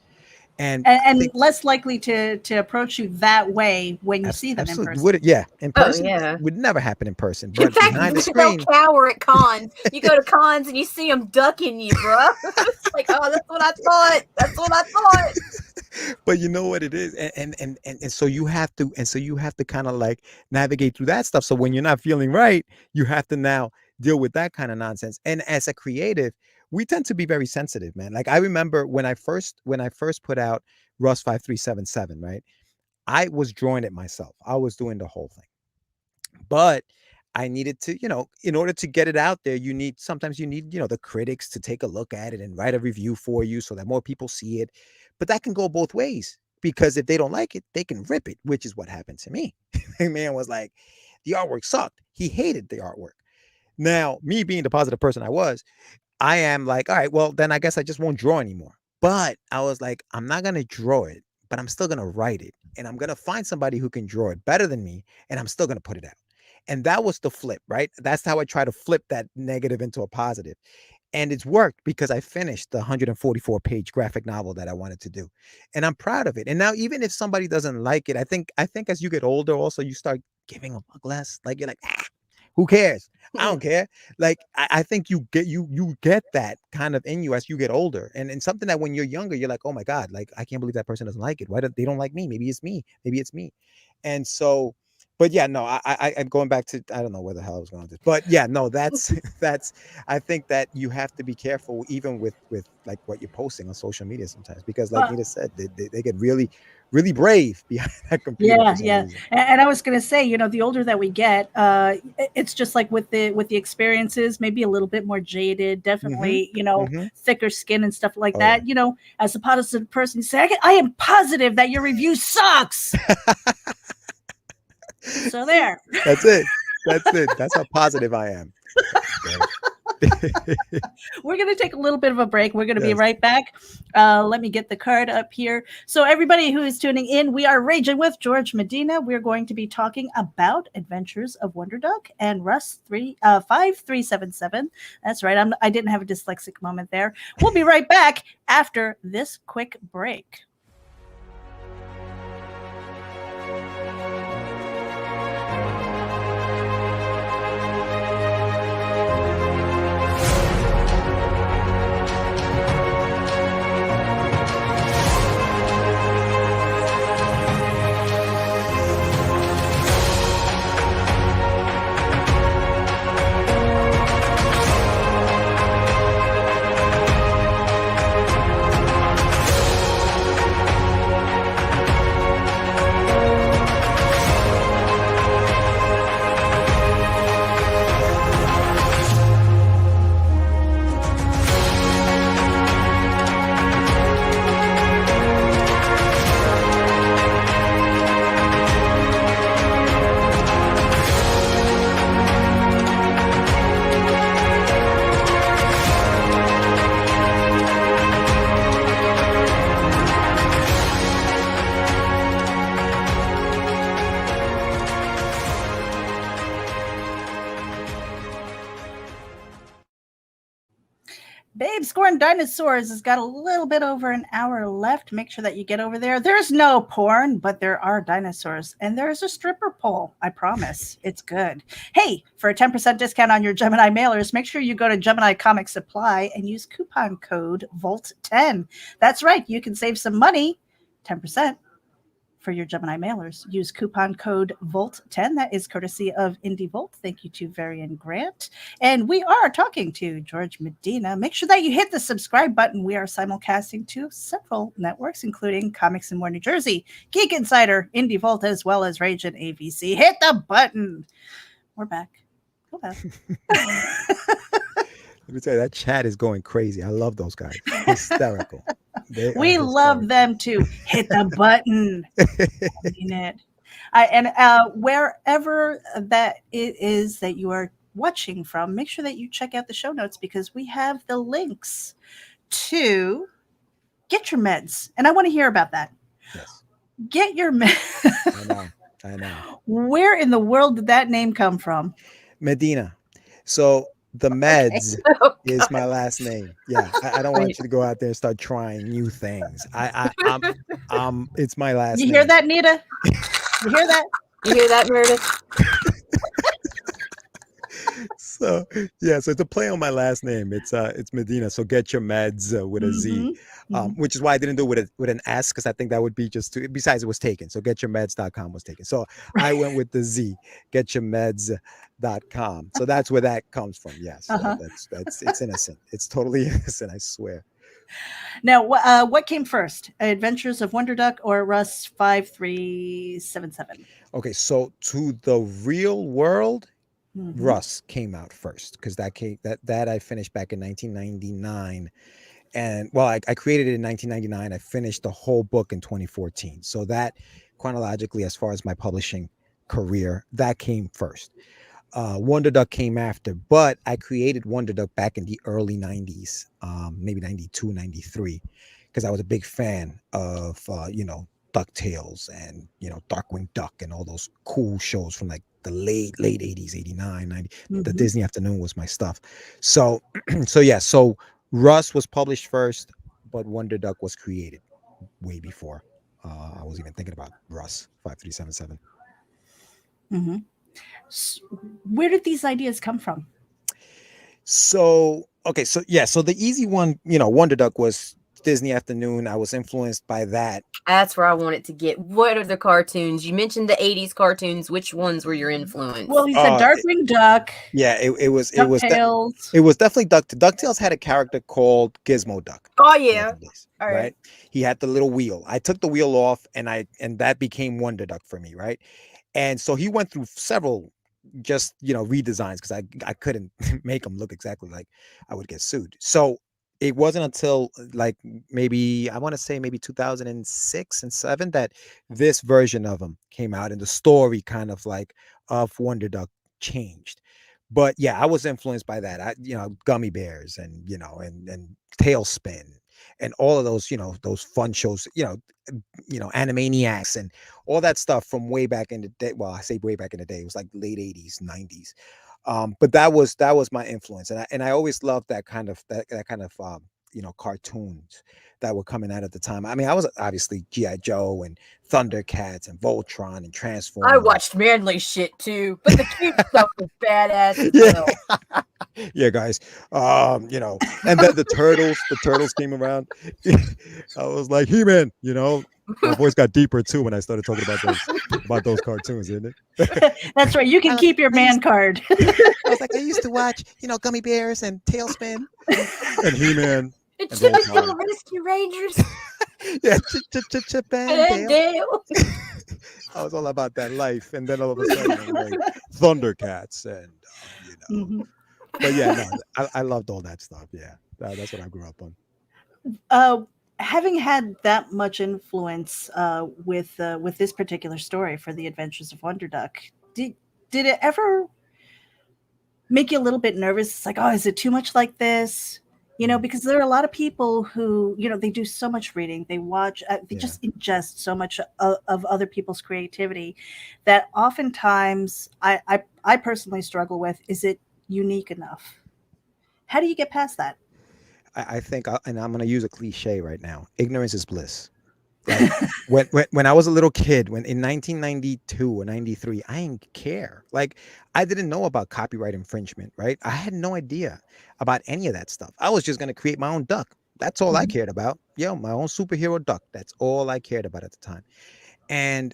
And I And think less likely to approach you that way when you see them in absolutely person. would, yeah, in Oh person yeah. would never happen in person, In but fact, behind the they'll screen. cower at cons. You go to cons and you see them ducking you, bro. It's like, oh, that's what I thought. That's what I thought. But you know what it is, and so you have to kind of like navigate through that stuff. So when you're not feeling right, you have to now deal with that kind of nonsense. And as a creative, we tend to be very sensitive, man. Like I remember when I first put out Russ 5377, right? I was drawing it myself. I was doing the whole thing. But I needed to, in order to get it out there, sometimes you need, the critics to take a look at it and write a review for you so that more people see it. But that can go both ways, because if they don't like it, they can rip it, which is what happened to me. The man was like, the artwork sucked. He hated the artwork. Now, me being the positive person I am like, all right, well, then I guess I just won't draw anymore. But I was like, I'm not going to draw it, but I'm still going to write it. And I'm going to find somebody who can draw it better than me. And I'm still going to put it out. And that was the flip, right? That's how I try to flip that negative into a positive. And it's worked, because I finished the 144-page graphic novel that I wanted to do. And I'm proud of it. And now, even if somebody doesn't like it, I think as you get older, also, you start giving a fuck less. Like, you're like, who cares? I don't care. Like, I think you get that kind of in you as you get older. And something that when you're younger, you're like, oh my God, like, I can't believe that person doesn't like it. Why they don't like me? Maybe it's me. Maybe it's me. And so, but yeah, no, I'm going back to, I don't know where the hell I was going with this, but yeah, no, that's, I think that you have to be careful, even with like what you're posting on social media sometimes, because like Nita said, they get really, really brave behind that computer. Yeah. And I was going to say, the older that we get, it's just like with the experiences, maybe a little bit more jaded, definitely, thicker skin and stuff like that. Yeah. As a positive person, you say, I am positive that your review sucks. So there. That's it. That's how positive I am. We're going to take a little bit of a break. We're going to be right back. Let me get the card up here. So everybody who is tuning in, we are Raging with Jorge Medina. We're going to be talking about Adventures of Wonder Dog and Russ 5377. That's right. I didn't have a dyslexic moment there. We'll be right back after this quick break. Babe Scoring Dinosaurs has got a little bit over an hour left. Make sure that you get over there. There's no porn, but there are dinosaurs. And there's a stripper pole. I promise. It's good. Hey, for a 10% discount on your Gemini mailers, make sure you go to Gemini Comic Supply and use coupon code VOLT10. That's right. You can save some money, 10%. For your Gemini mailers. Use coupon code VOLT10. That is courtesy of Indie Volt. Thank you to Varian Grant. And we are talking to Jorge Medina. Make sure that you hit the subscribe button. We are simulcasting to several networks, including Comics and More New Jersey, Geek Insider, Indie Volt, as well as Rage and AVC. Hit the button. We're back. Go back. Let me tell you, that chat is going crazy. I love those guys. Hysterical. We love them too. Hit the button. I mean it. And wherever that it is that you are watching from, make sure that you check out the show notes, because we have the links to get your meds. And I want to hear about that. Yes. Get your meds. I know. Where in the world did that name come from? Medina. So the meds is my last name. Yeah, I don't want you to go out there and start trying new things. It's my last name. You hear that, Nita? You hear that? You hear that, Meredith? So yeah, so it's a play on my last name. It's Medina. So get your meds with a Z, which is why I didn't do it with an S, because I think that would be just too. Besides, it was taken. So getyourmeds.com was taken. So I went with the Z, getyourmeds.com. So that's where that comes from. Yes, that's it's innocent. It's totally innocent. I swear. Now, what came first, Adventures of Wonder Duck or Russ 5377? Okay, so to the real world, Mm-hmm. Russ came out first, because that I finished back in 1999. And well, I created it in 1999. I finished the whole book in 2014. So that chronologically, as far as my publishing career, that came first. Wonder Duck came after, but I created Wonder Duck back in the early 90s, maybe 92, 93, because I was a big fan of, DuckTales and, Darkwing Duck and all those cool shows from like the late 80s, 89, 90. The Disney Afternoon was my stuff. So, so Russ was published first, but Wonder Duck was created way before I was even thinking about Russ 5377. Mm-hmm. So where did these ideas come from? So the easy one, Wonder Duck was Disney Afternoon. I was influenced by that. That's where I wanted to get. What are the cartoons? You mentioned the 80s cartoons. Which ones were your influence? Well, you said Darkwing Duck. Yeah, it was DuckTales. it was definitely DuckTales had a character called Gizmo Duck. Oh yeah. Right. He had the little wheel. I took the wheel off, and that became Wonder Duck for me, right? And so he went through several just redesigns, because I couldn't make him look exactly like I would get sued. So it wasn't until like maybe I want to say maybe 2006 and 7 that this version of him came out, and the story kind of like of Wonder Duck changed. But yeah, I was influenced by that. Gummy Bears and and Tailspin and all of those those fun shows, Animaniacs and all that stuff from way back in the day. Well, I say way back in the day, it was like late 80s, 90s. But that was my influence, and I always loved that kind of cartoons that were coming out at the time. I mean, I was obviously G.I. Joe and Thundercats and Voltron and Transformers. I watched manly shit too, but the cute stuff was badass as well. Yeah, guys. And then the turtles came around. I was like, He-Man, my voice got deeper too when I started talking about those cartoons, isn't it? That's right. You can keep your man card. I was like, I used to watch, Gummy Bears and Tailspin and He-Man. And Chip and Dale Rescue Rangers. Yeah, Chip and Dale. I was all about that life, and then all of a sudden, I'm like Thundercats and But yeah, no, I loved all that stuff. Yeah, that's what I grew up on. Having had that much influence with this particular story for the Adventures of Wonder Duck, did it ever make you a little bit nervous? It's like, oh, is it too much like this? Because there are a lot of people who, they do so much reading, they watch, they just ingest so much of other people's creativity that oftentimes I personally struggle with, is it unique enough? How do you get past that? I think, and I'm going to use a cliche right now, ignorance is bliss. Like when I was a little kid, when in 1992 or 93, I didn't care. Like, I didn't know about copyright infringement, right? I had no idea about any of that stuff. I was just going to create my own duck. That's all I cared about. My own superhero duck. That's all I cared about at the time. And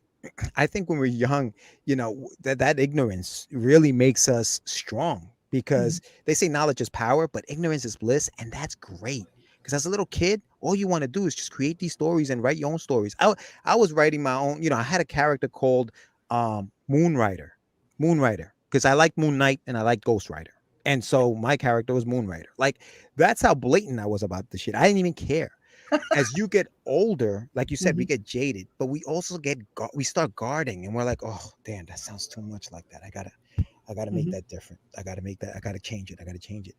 I think when we're young, that ignorance really makes us strong, because they say knowledge is power, but ignorance is bliss. And that's great. Because as a little kid, all you want to do is just create these stories and write your own stories. I was writing my own, I had a character called Moonrider, because I like Moon Knight and I like Ghost Rider. And so my character was Moonrider. Like, that's how blatant I was about the shit. I didn't even care. As you get older, like you said, we get jaded, but we also we start guarding, and we're like, oh, damn, that sounds too much like that. I gotta make that different. I gotta change it.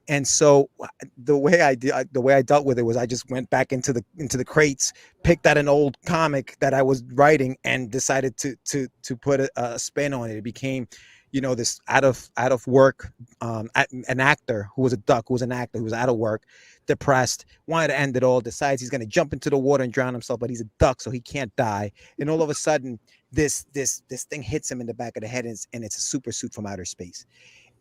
And so the way I dealt with it was I just went back into the crates, picked out an old comic that I was writing, and decided to put a spin on it. It became, this out of work, an actor who was a duck, who was an actor who was out of work, depressed, wanted to end it all, decides he's going to jump into the water and drown himself, but he's a duck, so he can't die. And all of a sudden, this thing hits him in the back of the head, and it's a super suit from outer space.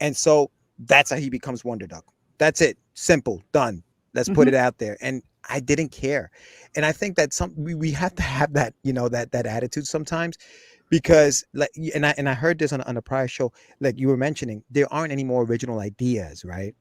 And so That's how he becomes Wonder Duck. That's it. Simple. Done. Let's put it out there. And I didn't care. And I think that we have to have that, that attitude sometimes, because and I heard this on a prior show, like you were mentioning, there aren't any more original ideas, right?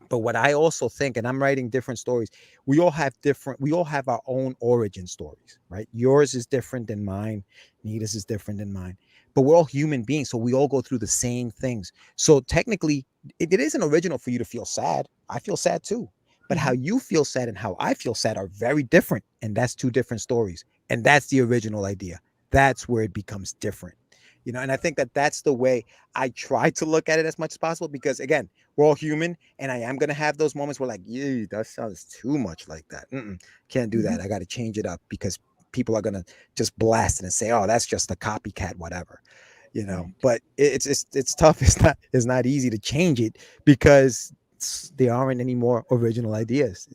But what I also think, and I'm writing different stories, we all have our own origin stories, right? Yours is different than mine. Nita's is different than mine. But we're all human beings, so we all go through the same things. So technically, it isn't original for you to feel sad. I feel sad too. But how you feel sad and how I feel sad are very different. And that's two different stories. And that's the original idea. That's where it becomes different. And I think that that's the way I try to look at it as much as possible, because again, we're all human, and I am going to have those moments where like, yeah, that sounds too much like that. Can't do that. I got to change it up, because people are going to just blast it and say, oh, that's just a copycat, whatever, but it's tough. It's not easy to change it, because there aren't any more original ideas,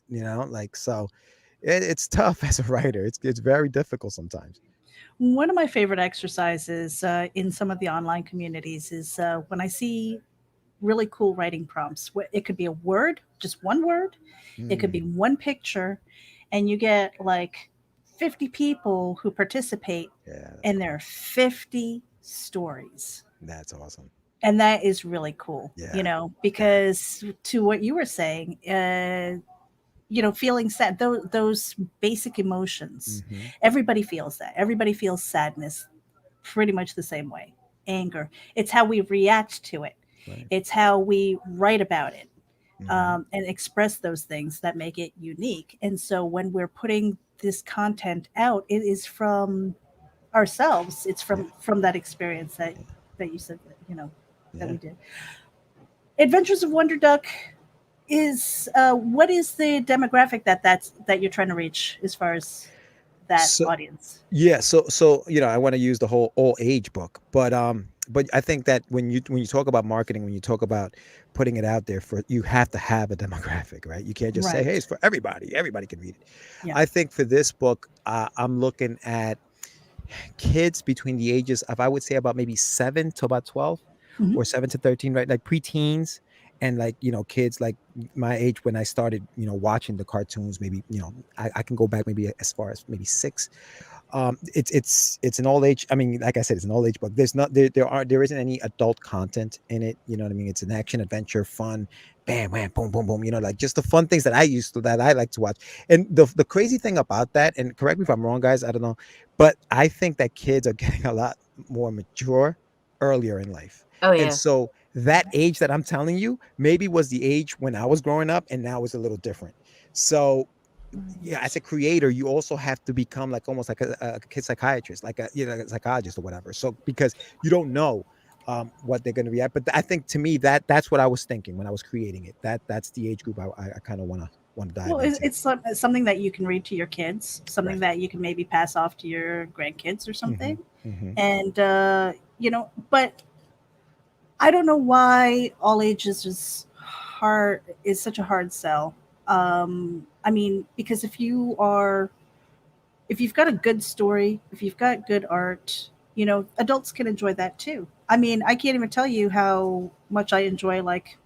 so it's tough as a writer. It's very difficult sometimes. One of my favorite exercises in some of the online communities is when I see really cool writing prompts. It could be a word, just one word. It could be one picture, and you get like 50 people who participate, and there are 50 stories. That's awesome. And that is really cool, because to what you were saying, feeling sad, those basic emotions, everybody feels that. Everybody feels sadness pretty much the same way. Anger. It's how we react to it. Right. It's how we write about it, and express those things that make it unique. And so when we're putting this content out, it is from ourselves. It's from that experience that you said, that we did. Adventures of Wonder Duck is what is the demographic that you're trying to reach as far as that audience? So I want to use the whole all age book, but I think that when you talk about marketing, when you talk about putting it out there, you have to have a demographic, right? You can't just say, hey, it's for everybody can read it. I think for this book, I'm looking at kids between the ages of, I would say, about maybe 7 to about 12, or 7 to 13, right? Like preteens, and like, kids like my age when I started, watching the cartoons. Maybe, I can go back maybe as far as maybe 6. It's an all age. I mean, like I said, it's an all age book. There isn't any adult content in it. You know what I mean? It's an action adventure, fun, bam, wham, boom, boom, boom. Like just the fun things that I like to watch. And the crazy thing about that, and correct me if I'm wrong, guys, I don't know, but I think that kids are getting a lot more mature earlier in life. Oh yeah. And so that age that I'm telling you maybe was the age when I was growing up, and now it's a little different. So as a creator, you also have to become like almost like a kid psychiatrist, like a psychologist or whatever. So because you don't know what they're going to react. But I think to me that's what I was thinking when I was creating it. That's the age group I kind of want to dive into. It's something that you can read to your kids, something that you can maybe pass off to your grandkids or something. And but I don't know why all ages is such a hard sell. I mean, because if you've got a good story, if you've got good art, adults can enjoy that too. I mean, I can't even tell you how much I enjoy like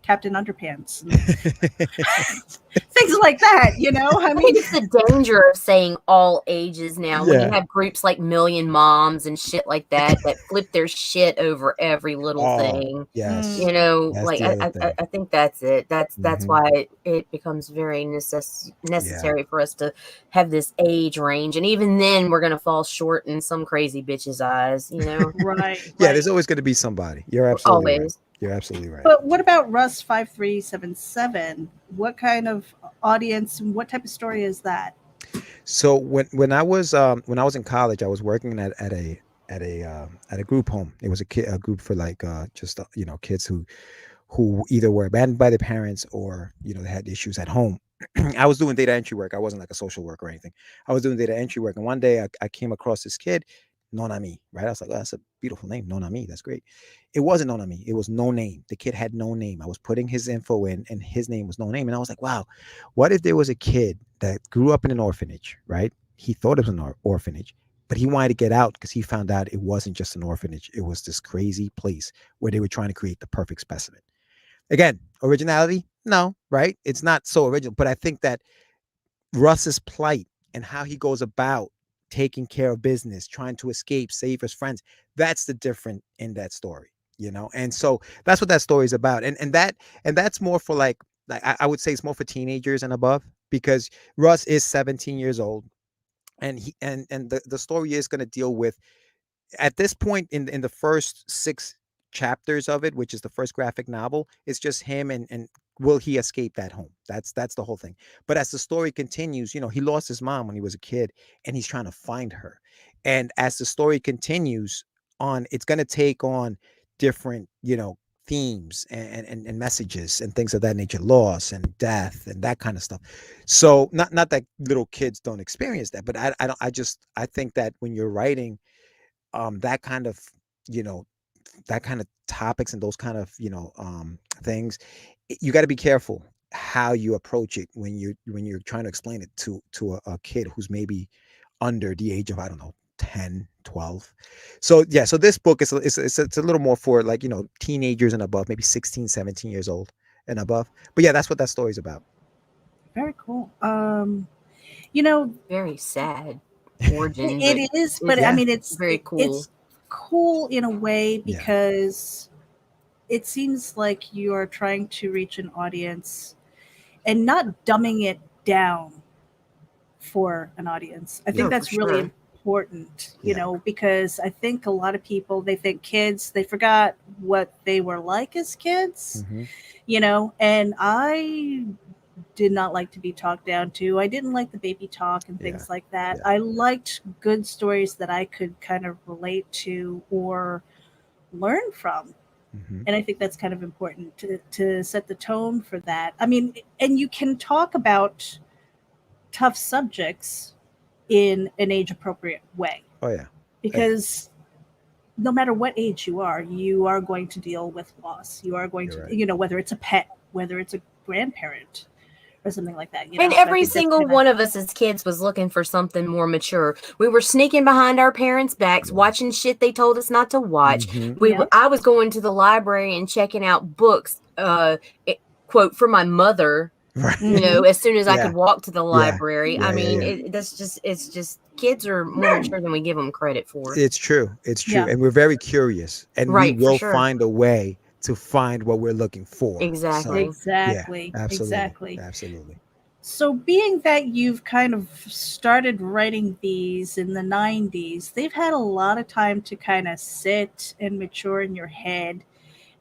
Captain Underpants, things like that. I mean, it's the danger of saying all ages now when you have groups like Million Moms and shit like that flip their shit over every little thing. Yes. Like I think that's it. That's why it becomes very necessary for us to have this age range, and even then we're gonna fall short in some crazy bitch's eyes. Right. Yeah, there's always going to be somebody. You're absolutely always. Right. You're absolutely right. But what about Russ 5377? What kind of audience and what type of story is that? So when I was in college, I was working at a group home. It was a group for like just kids who either were abandoned by their parents or they had issues at home. I was doing data entry work. I wasn't like a social worker or anything. I was doing data entry work, and one day I came across this kid, Nonami, right? I was like, oh, that's a beautiful name, Nonami. That's great. It wasn't Nonami. It was no name. The kid had no name. I was putting his info in, and his name was no name. And I was like, wow, what if there was a kid that grew up in an orphanage, right? He thought it was an orphanage, but he wanted to get out because he found out it wasn't just an orphanage. It was this crazy place where they were trying to create the perfect specimen. Again, originality, no, right? It's not so original, but I think that Russ's plight and how he goes about taking care of business, trying to escape, save his friends, that's the different in that story, you know. And so that's what that story is about. And that's more for like I would say it's more for teenagers and above, because Russ is 17 years old, and the story is going to deal with, at this point in the first 6 chapters of it, which is the first graphic novel, it's just him and will he escape that home? That's the whole thing. But as the story continues, you know, he lost his mom when he was a kid, and he's trying to find her. And as the story continues on, it's going to take on different, you know, themes and messages and things of that nature, loss and death and that kind of stuff. So not that little kids don't experience that, but I don't, I think that when you're writing that kind of, you know, that kind of topics and those kind of, you know, things, you got to be careful how you approach it when you're trying to explain it to a kid who's maybe under the age of, I don't know, 10, 12. So yeah, so this book is it's a little more for, like, you know, teenagers and above, maybe 16, 17 years old and above. But yeah, that's what that story's about. Very cool. You know, Very sad origin, but it is, but I Yeah. mean, very cool. it's cool in a way Yeah. because it seems like you are trying to reach an audience and not dumbing it down for an audience. I think No, that's for really sure. important, you Yeah. know, because I think a lot of people, they think kids, they forgot what they were like as kids, Hmm. you know, and I did not like to be talked down to. I didn't like the baby talk and Yeah. things like that. Yeah. I liked good stories that I could kind of relate to or learn from. Hmm. And I think that's kind of important to set the tone for that. I mean, and you can talk about tough subjects in an age appropriate way Oh yeah. Yeah. because no matter what age you are going to deal with loss. You are going You're to, right. you know, whether it's a pet, whether it's a grandparent or something like that, you And know. So I every think that's single kind of, one of us as kids was looking for something more mature. We were sneaking behind our parents' backs, Yeah. watching shit they told us not to watch. Hmm. yeah. I was going to the library and checking out books, quote, for my mother, Right. you know, Mhm. as soon as I Yeah. could walk to the Yeah. library. I Yeah. Yeah. mean, Yeah. it's just kids are more mature than we give them credit for. It's true. It's true. Yeah. And we're very curious, and we Right, for will sure. find a way to find what we're looking for. So, Exactly. yeah, Exactly. absolutely. Exactly. Absolutely. So, being that you've kind of started writing these in the 90s, they've had a lot of time to kind of sit and mature in your head.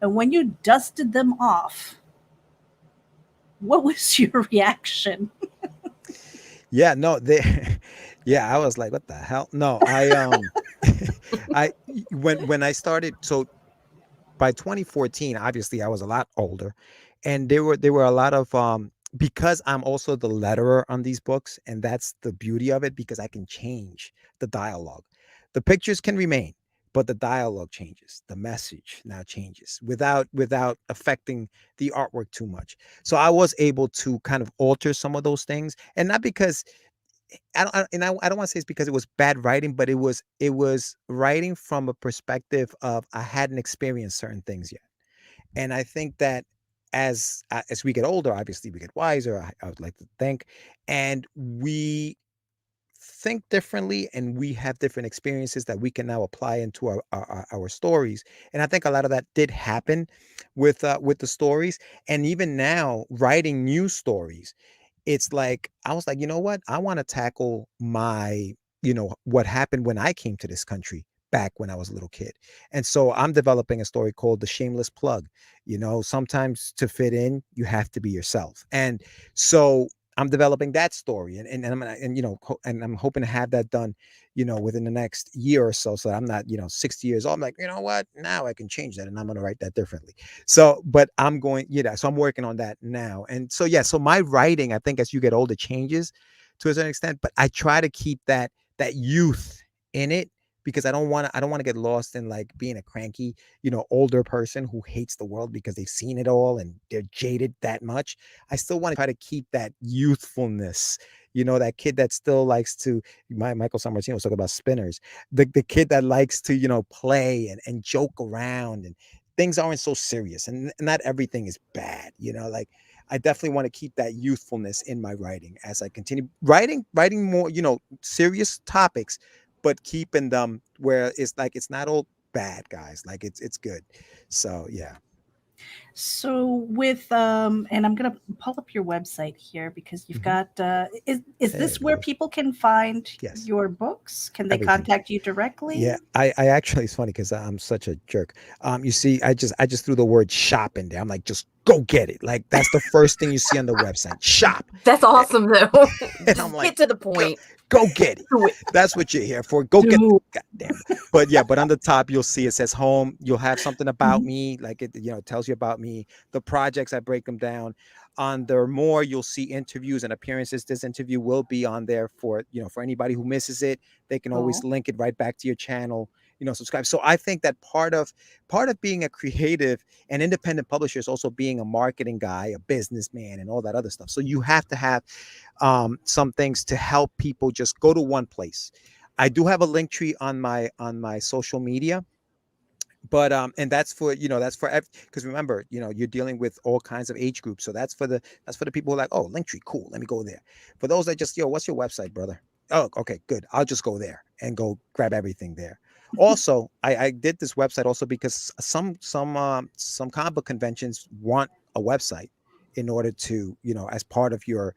And when you dusted them off, what was your reaction? Yeah, no, they yeah, I was like, what the hell? No, I when I started, so by 2014, obviously I was a lot older, and there were a lot of because I'm also the letterer on these books, and that's the beauty of it, because I can change the dialogue. The pictures can remain, but the dialogue changes. The message now changes without affecting the artwork too much. So I was able to kind of alter some of those things, and not because I don't want to say it's because it was bad writing, but it was writing from a perspective of I hadn't experienced certain things yet. And I think that as we get older, obviously we get wiser. I would like to think, and we think differently, and we have different experiences that we can now apply into our stories. And I think a lot of that did happen with the stories. And even now, writing new stories, it's like I was like, you know what? I want to tackle what happened when I came to this country back when I was a little kid. And so I'm developing a story called The Shameless Plug. You know, sometimes to fit in, you have to be yourself. And so I'm developing that story, and I'm hoping to have that done, within the next year or so that I'm not, 60 years old. I'm like, you know what? Now I can change that, and I'm going to write that differently. So, but I'm going, so I'm working on that now. And so, yeah, so my writing, I think as you get older changes to a certain extent, but I try to keep that youth in it, because I don't want to get lost in like being a cranky, older person who hates the world because they've seen it all and they're jaded that much. I still want to try to keep that youthfulness, that kid that still likes to, Michael Sammartino was talking about spinners, the kid that likes to, play and joke around and things aren't so serious, and not everything is bad. Like I definitely want to keep that youthfulness in my writing as I continue writing more, serious topics, but keeping them where it's like it's not all bad, guys. Like it's good. So yeah. So with and I'm gonna pull up your website here because you've got is There this it where goes. people can find Yes. your books? Can they Everything. contact you directly? Yeah, I actually, it's funny because I'm such a jerk. You see, I just threw the word shop in there. I'm like, just go get it. Like that's the first thing you see on the website. Shop. That's awesome though. And Just I'm like, get to the point. go get it. Do it. That's what you're here for. Go get Do God damn it. But yeah, but on the top you'll see it says home. You'll have something about me, like it tells you about me, the projects. I break them down. On there more, you'll see interviews and appearances. This interview will be on there for anybody who misses it. They can always Cool. link it right back to your channel. Subscribe. So I think that part of being a creative and independent publisher is also being a marketing guy, a businessman, and all that other stuff. So you have to have some things to help people just go to one place. I do have a link tree on my social media, but and that's for because remember, you're dealing with all kinds of age groups. So that's for the people who are like, oh, link tree, cool, let me go there. For those that just, what's your website, brother? Oh, okay, good, I'll just go there and go grab everything there. Also, I did this website also because some comic book conventions want a website in order to, as part of your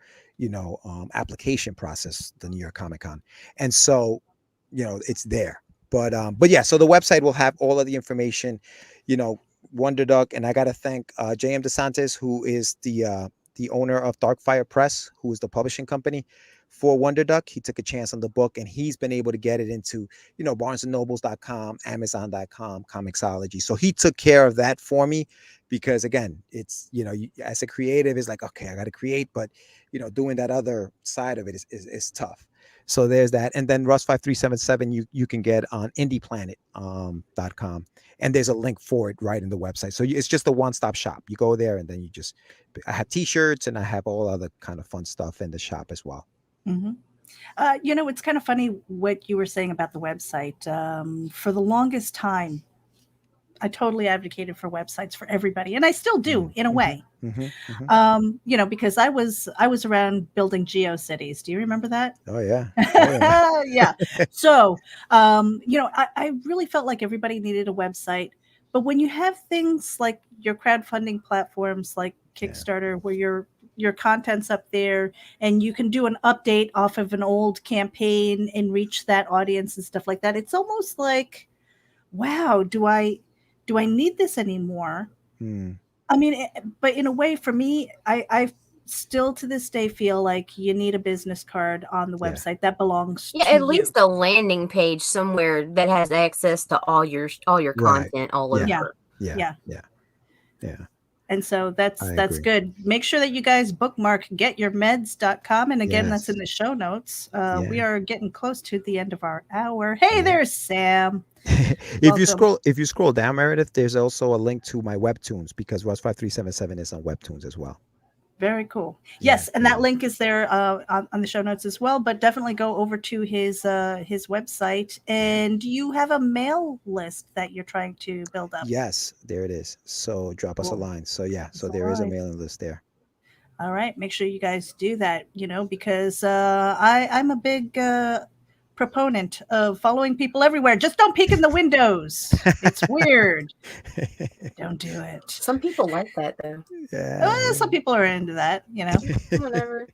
application process, the New York Comic Con. And so it's there. But yeah, so the website will have all of the information, Wonder Duck. And I got to thank JM DeSantis, who is the owner of Darkfire Press, who is the publishing company for Wonder Duck. He took a chance on the book, and he's been able to get it into barnesandnobles.com, amazon.com, Comixology. So he took care of that for me, because again, it's as a creative, it's like, okay, I got to create, but doing that other side of it is tough. So there's that. And then Russ 5377 you can get on indieplanet.com, and there's a link for it right in the website. So it's just a one-stop shop. You go there, and then I have t-shirts, and I have all other kind of fun stuff in the shop as well. Mm-hmm. It's kind of funny what you were saying about the website. For the longest time, I totally advocated for websites for everybody, and I still do in a way. Because I was around building GeoCities. Do you remember that? Oh yeah. Yeah. So, I really felt like everybody needed a website. But when you have things like your crowdfunding platforms like Kickstarter, where your content's up there and you can do an update off of an old campaign and reach that audience and stuff like that, it's almost like, wow, do I need this anymore? I mean, but in a way, for me, I still to this day feel like you need a business card on the website that belongs to at least a landing page somewhere that has access to all your content all over. Yeah. Yeah. And so that's good. Make sure that you guys bookmark getyourmeds.com. And again, that's in the show notes. We are getting close to the end of our hour. Hey, there's Sam. If you scroll down, Meredith, there's also a link to my webtoons, because Russ 5377 is on webtoons as well. Very cool. Yes, and that link is there on the show notes as well. But definitely go over to his website. And you have a mail list that you're trying to build up. Yes, there it is. So drop us a line. So there is a mailing list there. All right, make sure you guys do that. Because I'm a big proponent of following people everywhere. Just don't peek in the windows. It's weird. Don't do it. Some people like that though. Yeah. Some people are into that, Whatever.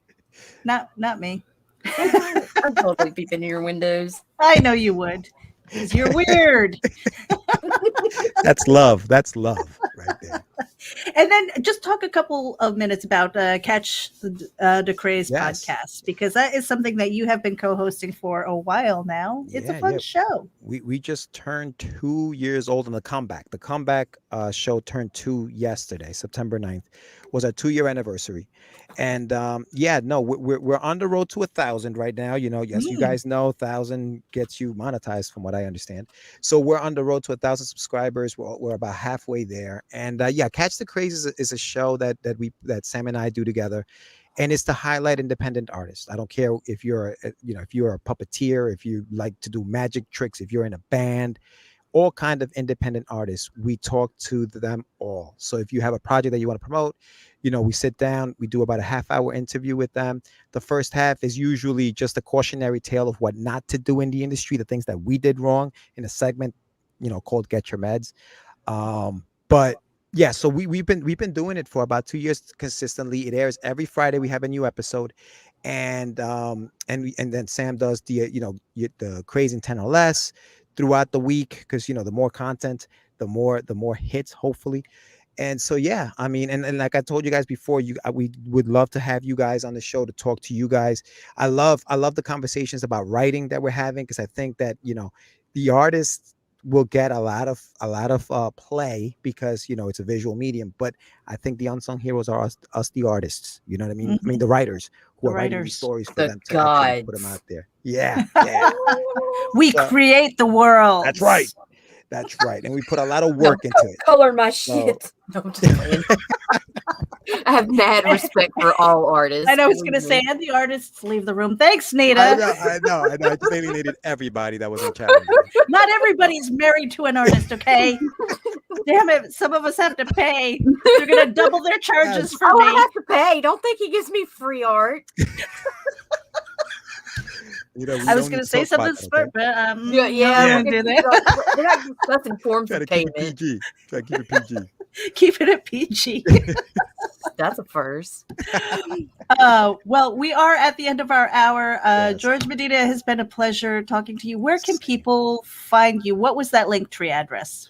Not me. I'm totally peeping in your windows. I know you would, because you're weird. That's love right there. And then just talk a couple of minutes about Catch Da Craze Podcast, because that is something that you have been co-hosting for a while now. It's a fun show. We just turned 2 years old in the comeback. The comeback show turned 2 yesterday, September 9th, was our 2-year anniversary. And we're on the road to 1,000 right now. You guys know 1,000 gets you monetized, from what I understand. So we're on the road to 1,000 subscribers. We're about halfway there. And Catch Da Craze is a show that Sam and I do together, and it's to highlight independent artists. I don't care if you're a puppeteer, if you like to do magic tricks, if you're in a band, all kind of independent artists. We talk to them all. So if you have a project that you want to promote, we sit down, we do about a half-hour interview with them. The first half is usually just a cautionary tale of what not to do in the industry, the things that we did wrong in a segment, called Get Your Meds. But yeah, so we've been doing it for about 2 years consistently. It airs every Friday. We have a new episode, and then Sam does the craze in 10 or less throughout the week, because the more content, the more hits, hopefully. And so, yeah, I mean, and like I told you guys before, we would love to have you guys on the show to talk to you guys. I love the conversations about writing that we're having, because I think that, the artists will get a lot of play, because, it's a visual medium. But I think the unsung heroes are us the artists. You know what I mean? Mm-hmm. I mean, the writers who are writing these stories for them to actually put them out there. Yeah. We create the world. That's right. That's right. And we put a lot of work into it. Color my shit. No, I'm just playing. I have mad respect for all artists. I know I was going to say, and the artists leave the room. Thanks, Nita. I know. I just alienated everybody that was in chat. Not everybody's married to an artist, okay? Damn it. Some of us have to pay. They're going to double their charges for me. I have to pay. Don't think he gives me free art. I was going to say something smart, but I won't do that. We're not discussing forms of payment. Try to keep it PG. Keep it at PG. That's a first. Well, we are at the end of our hour. Yes. Jorge Medina, has been a pleasure talking to you. Where can people find you? What was that Linktree address?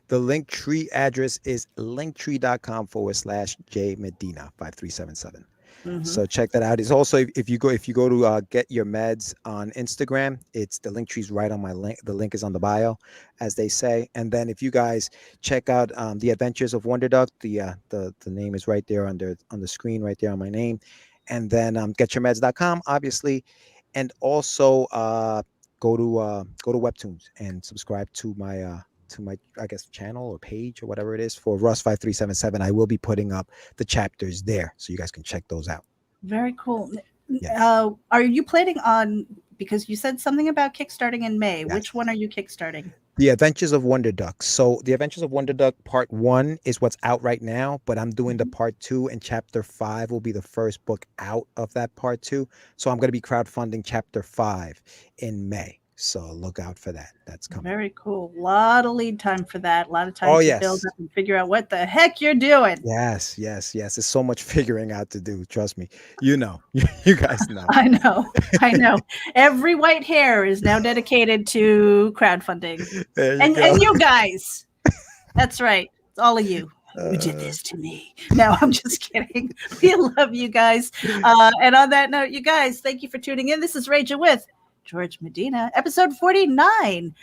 The Linktree address is linktree.com/J Medina 5377. Mm-hmm. So check that out. It's also, if you go to Get Your Meds on Instagram, it's the Linktree's right on my link. The link is on the bio, as they say. And then if you guys check out The Adventures of Wonder Duck, the name is right there on the screen, right there on my name. And then getyourmeds.com, obviously, and also go to Webtoons and subscribe to my I guess channel or page or whatever it is for Russ 5377. I will be putting up the chapters there, so you guys can check those out. Very cool. Yes. Are you planning on, because you said something about kickstarting in May? Yes. Which one are you kickstarting? The Adventures of Wonder Duck. So The Adventures of Wonder Duck Part 1 is what's out right now, but I'm doing the Part 2, and Chapter 5 will be the first book out of that Part 2. So I'm going to be crowdfunding Chapter 5 in May. So look out for that. That's coming. Very cool. A lot of lead time for that. A lot of time to build up and figure out what the heck you're doing. Yes. There's so much figuring out to do. Trust me. You guys know. I know. Every white hair is now dedicated to crowdfunding. And you guys. That's right. It's all of you. You did this to me. No, I'm just kidding. We love you guys. And on that note, you guys, thank you for tuning in. This is Rachel with Jorge Medina, episode 49.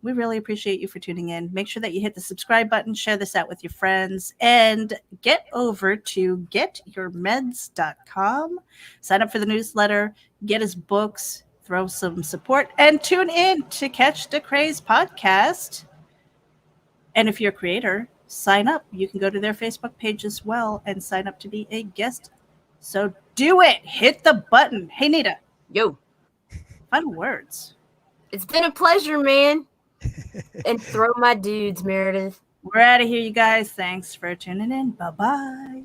We really appreciate you for tuning in. Make sure that you hit the subscribe button, share this out with your friends, and get over to getyourmeds.com. Sign up for the newsletter, get his books, throw some support, and tune in to Catch Da Craze Podcast. And if you're a creator, sign up. You can go to their Facebook page as well and sign up to be a guest. So do it. Hit the button. Hey, Nita. Yo. Final words. It's been a pleasure, man. And throw my dudes, Meredith. We're out of here, you guys. Thanks for tuning in. Bye-bye.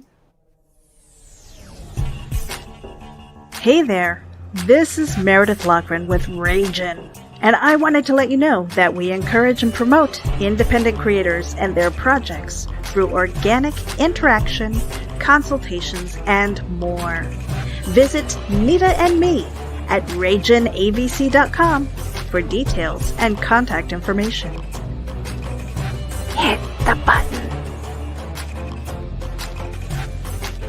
Hey there. This is Meredith Loughran with RAGIN. And I wanted to let you know that we encourage and promote independent creators and their projects through organic interaction, consultations, and more. Visit Nita and me at RAGINAVC.com for details and contact information. Hit the button.